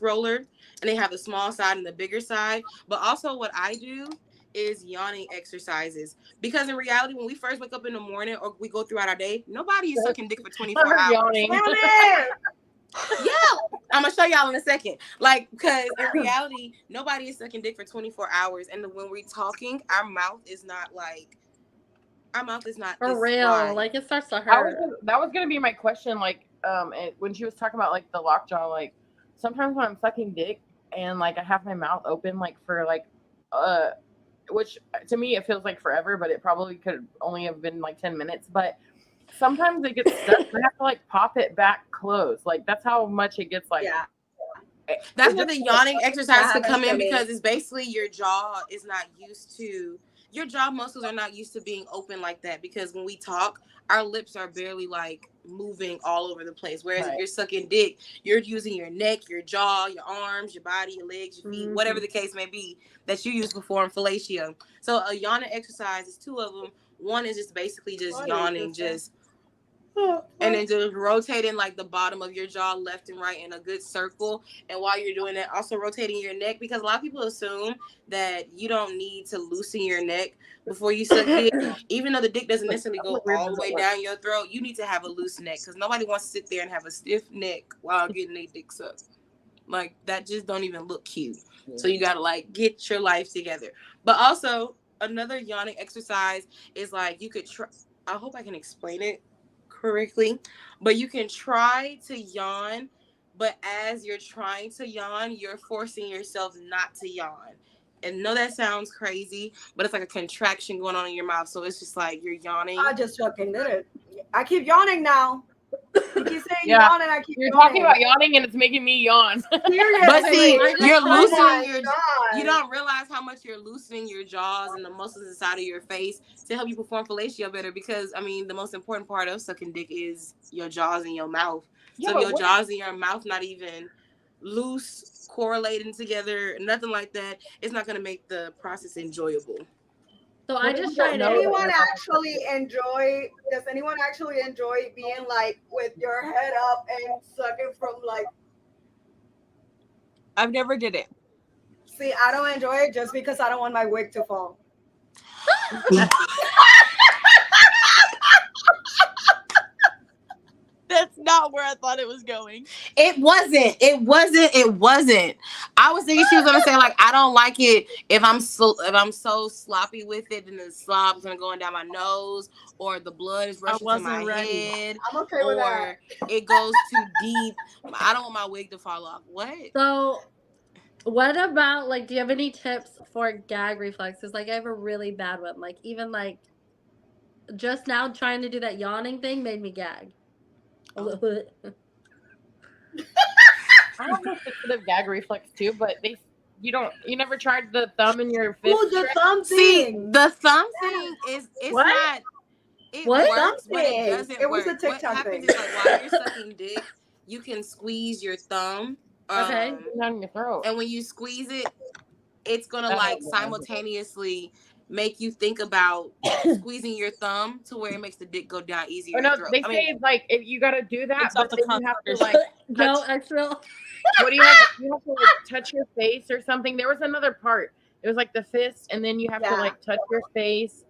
roller, and they have the small side and the bigger side. But also what I do is yawning exercises, because in reality when we first wake up in the morning or we go throughout our day, nobody is sucking dick for 24 hours. Yawning. Yeah, I'm gonna show y'all in a second. Like, because in reality, nobody is sucking dick for 24 hours, and when we're talking, our mouth is not for real. wide. Like it starts to hurt. That was gonna be my question. Like, and when she was talking about like the lockjaw, like sometimes when I'm sucking dick and like I have my mouth open, like for like, which to me it feels like forever, but it probably could only have been like 10 minutes. But sometimes it gets stuck. I have to like pop it back closed. Like that's how much it gets like. Yeah. That's where the yawning exercise could come in, because it's basically your jaw muscles are not used to being open like that, because when we talk, our lips are barely like moving all over the place. Whereas if you're sucking dick, you're using your neck, your jaw, your arms, your body, your legs, your feet, whatever the case may be that you use before in fellatio. So a yawning exercise is two of them. One is just basically just yawning, and then just rotating like the bottom of your jaw left and right in a good circle. And while you're doing that, also rotating your neck, because a lot of people assume that you don't need to loosen your neck before you suck dick. Even though the dick doesn't necessarily go all the way down your throat, you need to have a loose neck, because nobody wants to sit there and have a stiff neck while getting their dick sucked. Like, that just don't even look cute. So you gotta like get your life together. But also another yawning exercise is like, you could try, I hope I can explain it correctly, but you can try to yawn, but as you're trying to yawn, you're forcing yourself not to yawn. And no, that sounds crazy, but it's like a contraction going on in your mouth. So it's just like you're yawning. I just fucking did it. I keep yawning now. You keep saying yawn and I keep You're yawning. talking about yawning and it's making me yawn. But see, you're loosening your jaw. You don't realize how much you're loosening your jaws and the muscles inside of your face to help you perform fellatio better, because I mean the most important part of sucking dick is your jaws and your mouth. So if your jaws and your mouth not even loose, correlating together, nothing like that, it's not gonna make the process enjoyable. So I just tried Does anyone actually enjoy being like with your head up and sucking from like? I've never did it. See, I don't enjoy it just because I don't want my wig to fall. That's not where I thought it was going. It wasn't. I was thinking she was gonna say like, I don't like it if I'm so sloppy with it, then the slop is gonna go down my nose, or the blood is rushing to my head, I'm okay with that. or it goes too deep. I don't want my wig to fall off. What? So what about like, do you have any tips for gag reflexes? Like I have a really bad one. Like even like just now trying to do that yawning thing made me gag. I have a sensitive gag reflex too, but you never tried the thumb in your fist. Oh, the thumb thing. See, the thumb thing is not. It works, but it doesn't It was work. a TikTok what happens thing. is like while you're sucking dick, you can squeeze your thumb. Okay. Down your throat. And when you squeeze it, it's gonna like simultaneously make you think about squeezing your thumb to where it makes the dick go down easier. Or no, they say like if you gotta do that, but then you have to like no, I feel. What do you have? You have to like touch your face or something. There was another part. It was like the fist, and then you have to like touch your face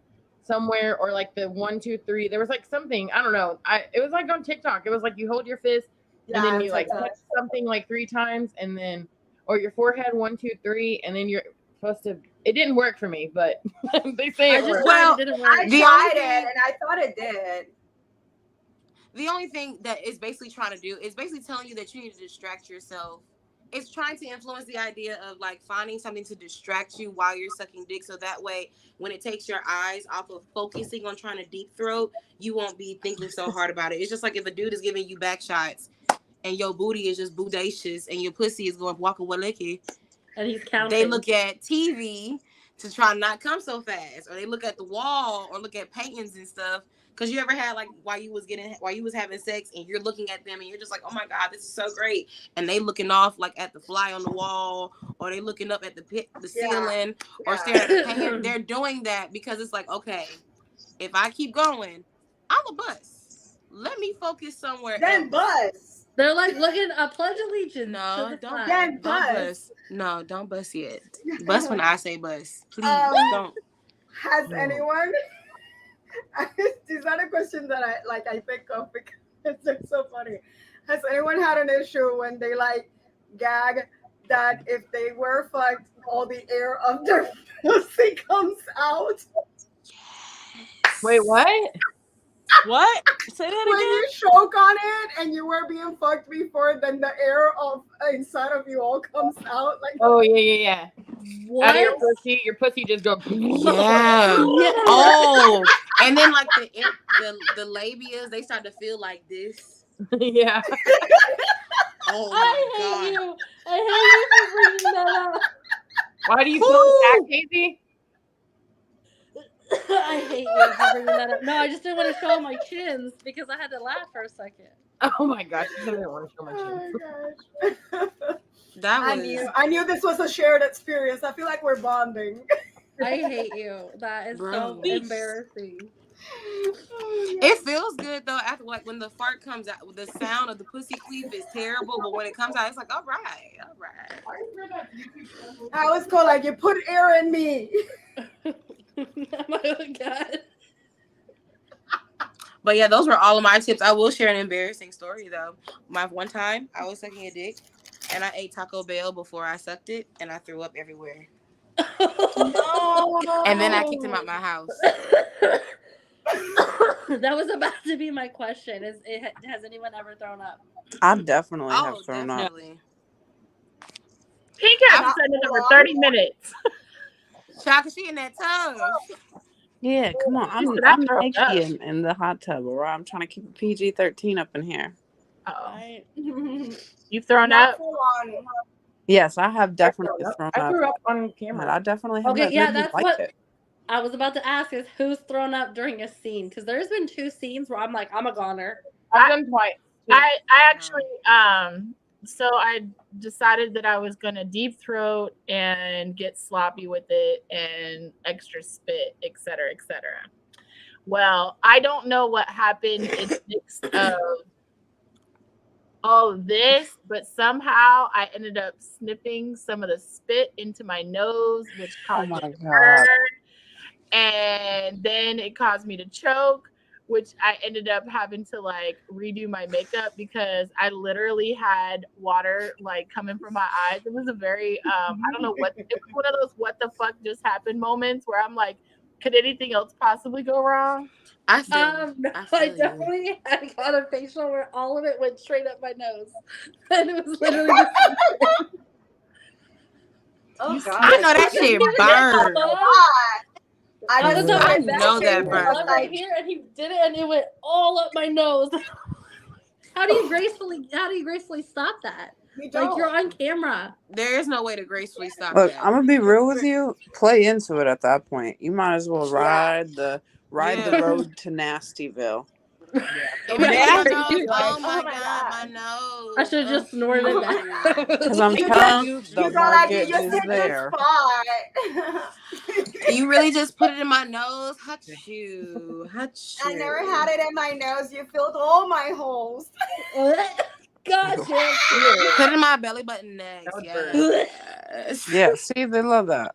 somewhere, or like the 1, 2, 3. There was like something, I don't know. It was like on TikTok. It was like you hold your fist and then you like touch something like 3 times, and then or your forehead 1, 2, 3, and then you're supposed to. It didn't work for me, but they say it worked. Well, I tried it and I thought it did. The only thing that it's basically trying to do is basically telling you that you need to distract yourself. It's trying to influence the idea of like finding something to distract you while you're sucking dick, so that way when it takes your eyes off of focusing on trying to deep throat, you won't be thinking so hard about it. It's just like if a dude is giving you back shots and your booty is just bodacious and your pussy is going waka walicky, and he's counting. They look at TV to try not come so fast, or they look at the wall or look at paintings and stuff. Cause you ever had like while you was having sex and you're looking at them and you're just like, oh my God, this is so great, and they looking off like at the fly on the wall, or they looking up at the ceiling, or staring at the painting. They're doing that because it's like, okay, if I keep going, I'm a bust. Let me focus somewhere else. Bust. They're like looking a pledge allegiance. No, don't bust. No, don't bust yet. Bust when I say bust. Please don't. Has anyone? Is that a question that I think of because it's just so funny? Has anyone had an issue when they like gag that if they were fucked, all the air of their pussy comes out? Yes. Wait, what? What? Say that when again. You choke on it and you were being fucked before, then the air of inside of you all comes out. Like, oh yeah. What? Out of your pussy just go. Yeah. Oh, and then like the labias, they start to feel like this. Yeah. Oh I hate you. I hate you for bringing that up. Why do you feel that, Casey? I hate you for bringing that up. No, I just didn't want to show my chins because I had to laugh for a second. Oh my gosh, I didn't want to show my chins. Oh my gosh. I knew this was a shared experience. I feel like we're bonding. I hate you. That is so embarrassing. It feels good though after like when the fart comes out. The sound of the pussy queef is terrible, but when it comes out, it's like all right. I was called like you put air in me. Oh my God. But yeah, those were all of my tips. I will share an embarrassing story though. My one time I was sucking a dick and I ate Taco Bell before I sucked it and I threw up everywhere. No. And then I kicked him out my house. That was about to be my question. Has anyone ever thrown up? I definitely have thrown up. Pink has been in over 30 minutes. Chaka, she in that tub. Yeah, come on. I'm naked in the hot tub, all right? I'm trying to keep a PG-13 up in here. Oh, you've thrown up? Yes, I have definitely thrown up. I threw up on camera. I definitely have. Okay, yeah, that's what I was about to ask is who's thrown up during a scene? Because there's been 2 scenes where I'm like, I'm a goner. I've done twice. I actually so I decided that I was gonna deep throat and get sloppy with it and extra spit, etc., etc. Well, I don't know what happened in the mix of all of this, but somehow I ended up sniffing some of the spit into my nose, which caused me to burn, and then it caused me to choke, which I ended up having to like redo my makeup because I literally had water like coming from my eyes. It was a very I don't know what, it was one of those what the fuck just happened moments where I'm like, could anything else possibly go wrong? I definitely had got a facial where all of it went straight up my nose, and it was literally oh God! I know that shit burned. I was on my know that burn right here, and he did it, and it went all up my nose. How do you gracefully stop that? Like you're on camera. There is no way to gracefully stop Look, that. I'm gonna be real with you. Play into it at that point. You might as well ride the road to Nastyville. It really Yeah. my nose. Like, Oh my god, my nose. I should have just snorted that. Because I'm telling you, the You go like, you mortgage just is hit the there. spot. You really just put it in my nose? Hachoo. Hachoo. I never had it in my nose. You filled all my holes. God damn. Put it in my belly button next. Yes. Yeah, see, they love that.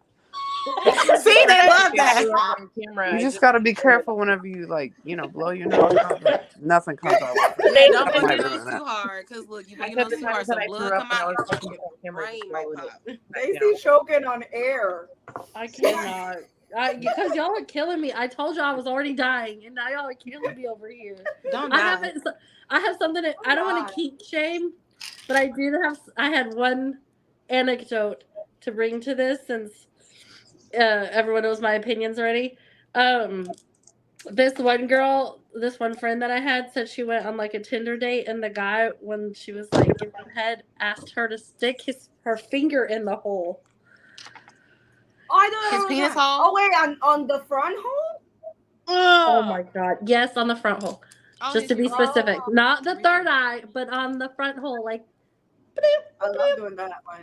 See, they love that. On camera, You just got to be careful whenever you, like, you know, blow your nose out. Like, nothing comes out with it. Yeah, don't I blow don't your like nose doing that. too hard, cause look, you blow I your said nose the too hard, times some that I blood threw up come when I out, was your talking fucking on camera. brain might pop. Stacy choking on air. I cannot. Because y'all are killing me. I told y'all I was already dying, and now y'all are killing me over here. Don't I die. haven't. I have something. I don't want to keep shame, but I do have. I had one anecdote to bring to this since everyone knows my opinions already. This one girl, this one friend that I had said she went on like a Tinder date, and the guy, when she was like giving head, asked her to stick her finger in the hole. Oh, I don't know. His penis that. hole? Oh wait, on the front hole? Oh my god! Yes, on the front hole. Oh, Just to be specific, not the third eye, but on the front hole. Like, I love doing that one.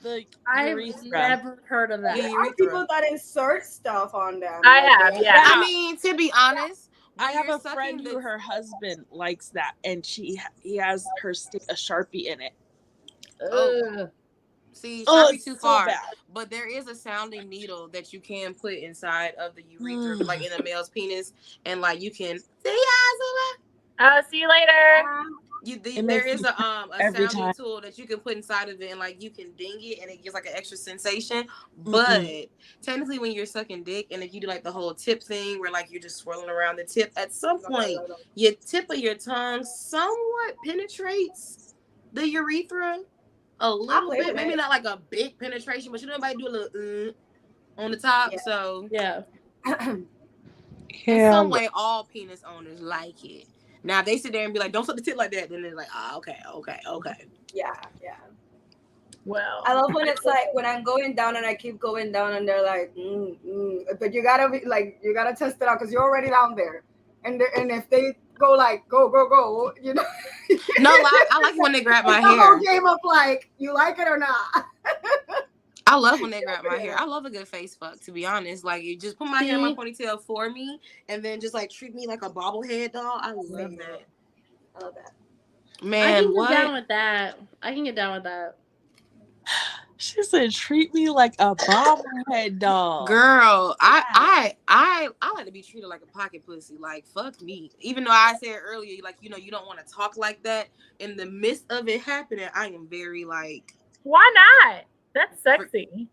The I've urethra. never heard of that. The There are people that insert stuff on them. I like, have, yeah. I mean, to be honest, I have you're a friend sucking who her husband likes that, and he has her stick a Sharpie in it. Oh. See, Oh, Sharpie it's too so far. bad. But there is a sounding needle that you can put inside of the urethra, like in a male's penis, and like you can. See you later. There is a every sounding time. tool that you can put inside of it, and like you can ding it, and it gives like an extra sensation. But technically, when you're sucking dick, and if you do like the whole tip thing, where like you're just swirling around the tip, at some point, your tip of your tongue somewhat penetrates the urethra a little bit. Maybe not like a big penetration, but you know, everybody do a little on the top. Yeah. So Yeah. in some way, all penis owners like it. Now, if they sit there and be like, don't suck the tip like that, then they're like, okay. Yeah. Well, I love when it's like when I'm going down and I keep going down and they're like, but you gotta be like, you gotta test it out because you're already down there, and if they go like go, you know. No, I like when they grab my it's the hair. whole game of like, you like it or not. I love when they grab my hair. I love a good face fuck, to be honest. Like, you just put my hair in my ponytail for me, and then just like treat me like a bobblehead doll. I love that. I love that. Man, I can get down with that. I can get down with that. She said, "Treat me like a bobblehead doll." Girl, I like to be treated like a pocket pussy. Like, fuck me. Even though I said earlier, like, you know, you don't want to talk like that. In the midst of it happening, I am very like. Why not? That's sexy.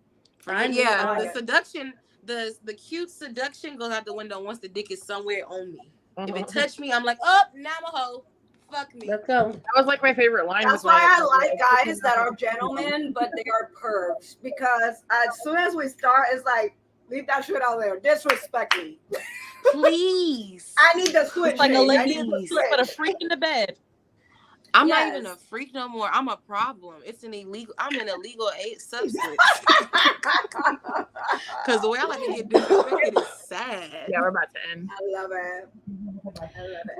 The seduction, the cute seduction goes out the window once the dick is somewhere on me. If it touched me, I'm like, oh, now I'm a hoe. Fuck me. Let's go. That was like my favorite line. That's why I like guys that are gentlemen, but they are pervs. Because as soon as we start, it's like, leave that shit out there. Disrespect me. Please. I need the switch. Like a I lady, need the switch. put a freak in the bed. I'm not even a freak no more. I'm a problem. I'm an illegal substance. Because the way I like to get disrespected is sad. Yeah, we're about to end. I love it.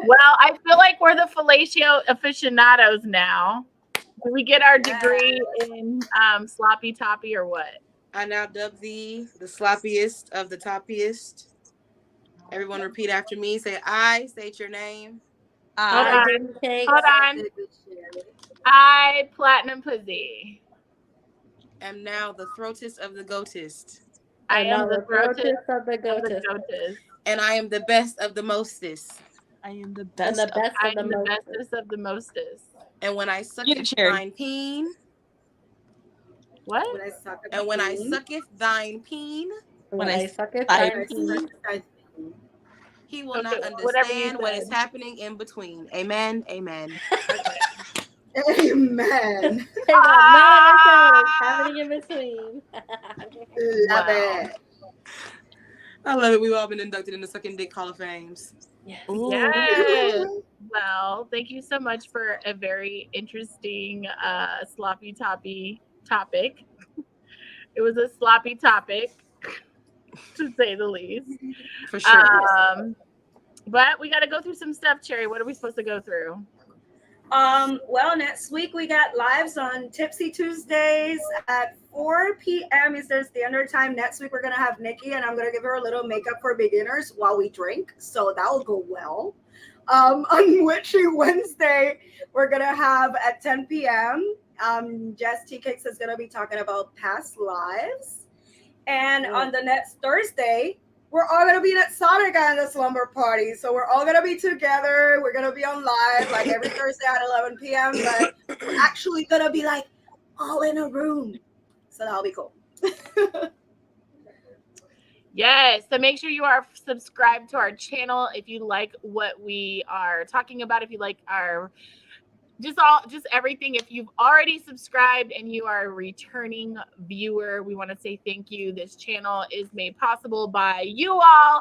Well, I feel like we're the fellatio aficionados now. Did we get our degree in sloppy toppy or what? I now dub thee the sloppiest of the toppiest. Everyone repeat after me. Say I. State your name. Hold on. I, Platinum Pussy. Am now the throatist of the goatist. I am the throatist of the goatist. And I am the best of the mostest. I am the best. I am the bestest of the mostest. And when I sucketh thine peen. What? When I sucketh thine peen. When I sucketh thine peen. He will not understand what is happening in between. Amen. Amen. Amen. They will not understand what is happening in between. Love it. I love it. We've all been inducted in the Sucking Dick Hall of Fames. Yes. Well, thank you so much for a very interesting sloppy toppy topic. It was a sloppy topic, to say the least. For sure. But we got to go through some stuff, Cherry. What are we supposed to go through? Well, next week we got lives on Tipsy Tuesdays at 4 p.m. Eastern Standard Time. Next week we're gonna have Nikki, and I'm gonna give her a little makeup for beginners while we drink, so that will go well. On Witchy Wednesday, we're gonna have at 10 p.m. Jess T Cakes is gonna be talking about past lives, and on the next Thursday, we're all going to be at Sonic and the Slumber Party. So we're all going to be together. We're going to be on live like every Thursday at 11 p.m. But we're actually going to be like all in a room. So that'll be cool. Yes. So make sure you are subscribed to our channel if you like what we are talking about. If you like our just everything. If you've already subscribed and you are a returning viewer, we want to say thank you. This channel is made possible by you all.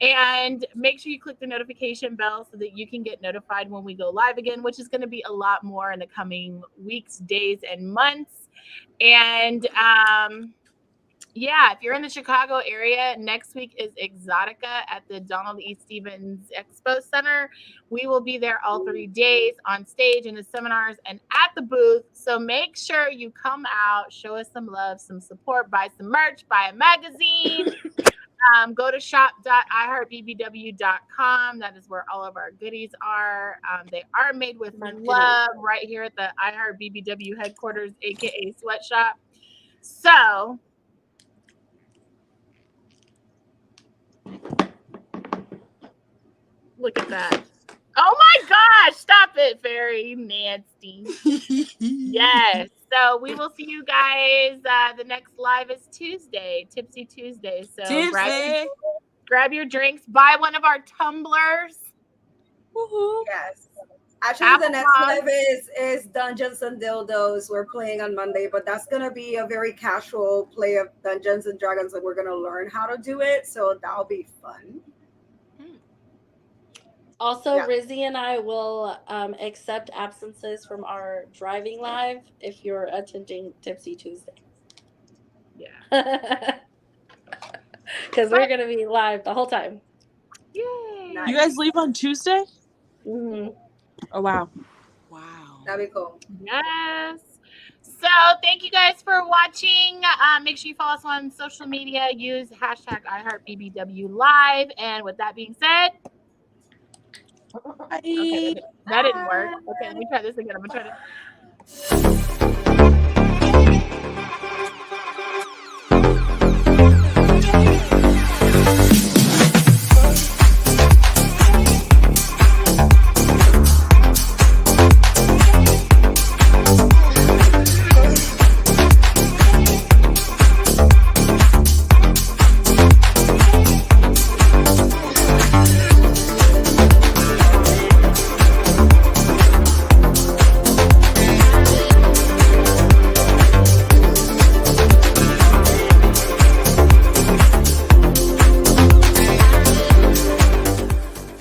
And make sure you click the notification bell so that you can get notified when we go live again, which is going to be a lot more in the coming weeks, days, and months. And yeah, if you're in the Chicago area, next week is Exotica at the Donald E. Stevens Expo Center. We will be there all 3 days on stage in the seminars and at the booth. So make sure you come out, show us some love, some support, buy some merch, buy a magazine. Go to shop.iheartbbw.com. That is where all of our goodies are. They are made with love right here at the iHeart BBW headquarters, aka Sweatshop. So look at that. Oh my gosh, stop it, Fairy Nasty. Yes. So we will see you guys. The next live is Tuesday, Tipsy Tuesday. So grab your drinks, buy one of our tumblers. Woohoo. Yes. Actually, the next live is Dungeons and Dildos. We're playing on Monday, but that's going to be a very casual play of Dungeons and Dragons, and we're going to learn how to do it. So that'll be fun. Also, Rizzy and I will accept absences from our driving live if you're attending Tipsy Tuesday. Yeah. Because we're going to be live the whole time. Yay. You guys leave on Tuesday? Mm-hmm. Oh, wow. That'd be cool. Yes. So thank you guys for watching. Make sure you follow us on social media. Use hashtag iHeartBBWLive. And with that being said, okay, that didn't work. Okay, let me try this again. I'm going to try to.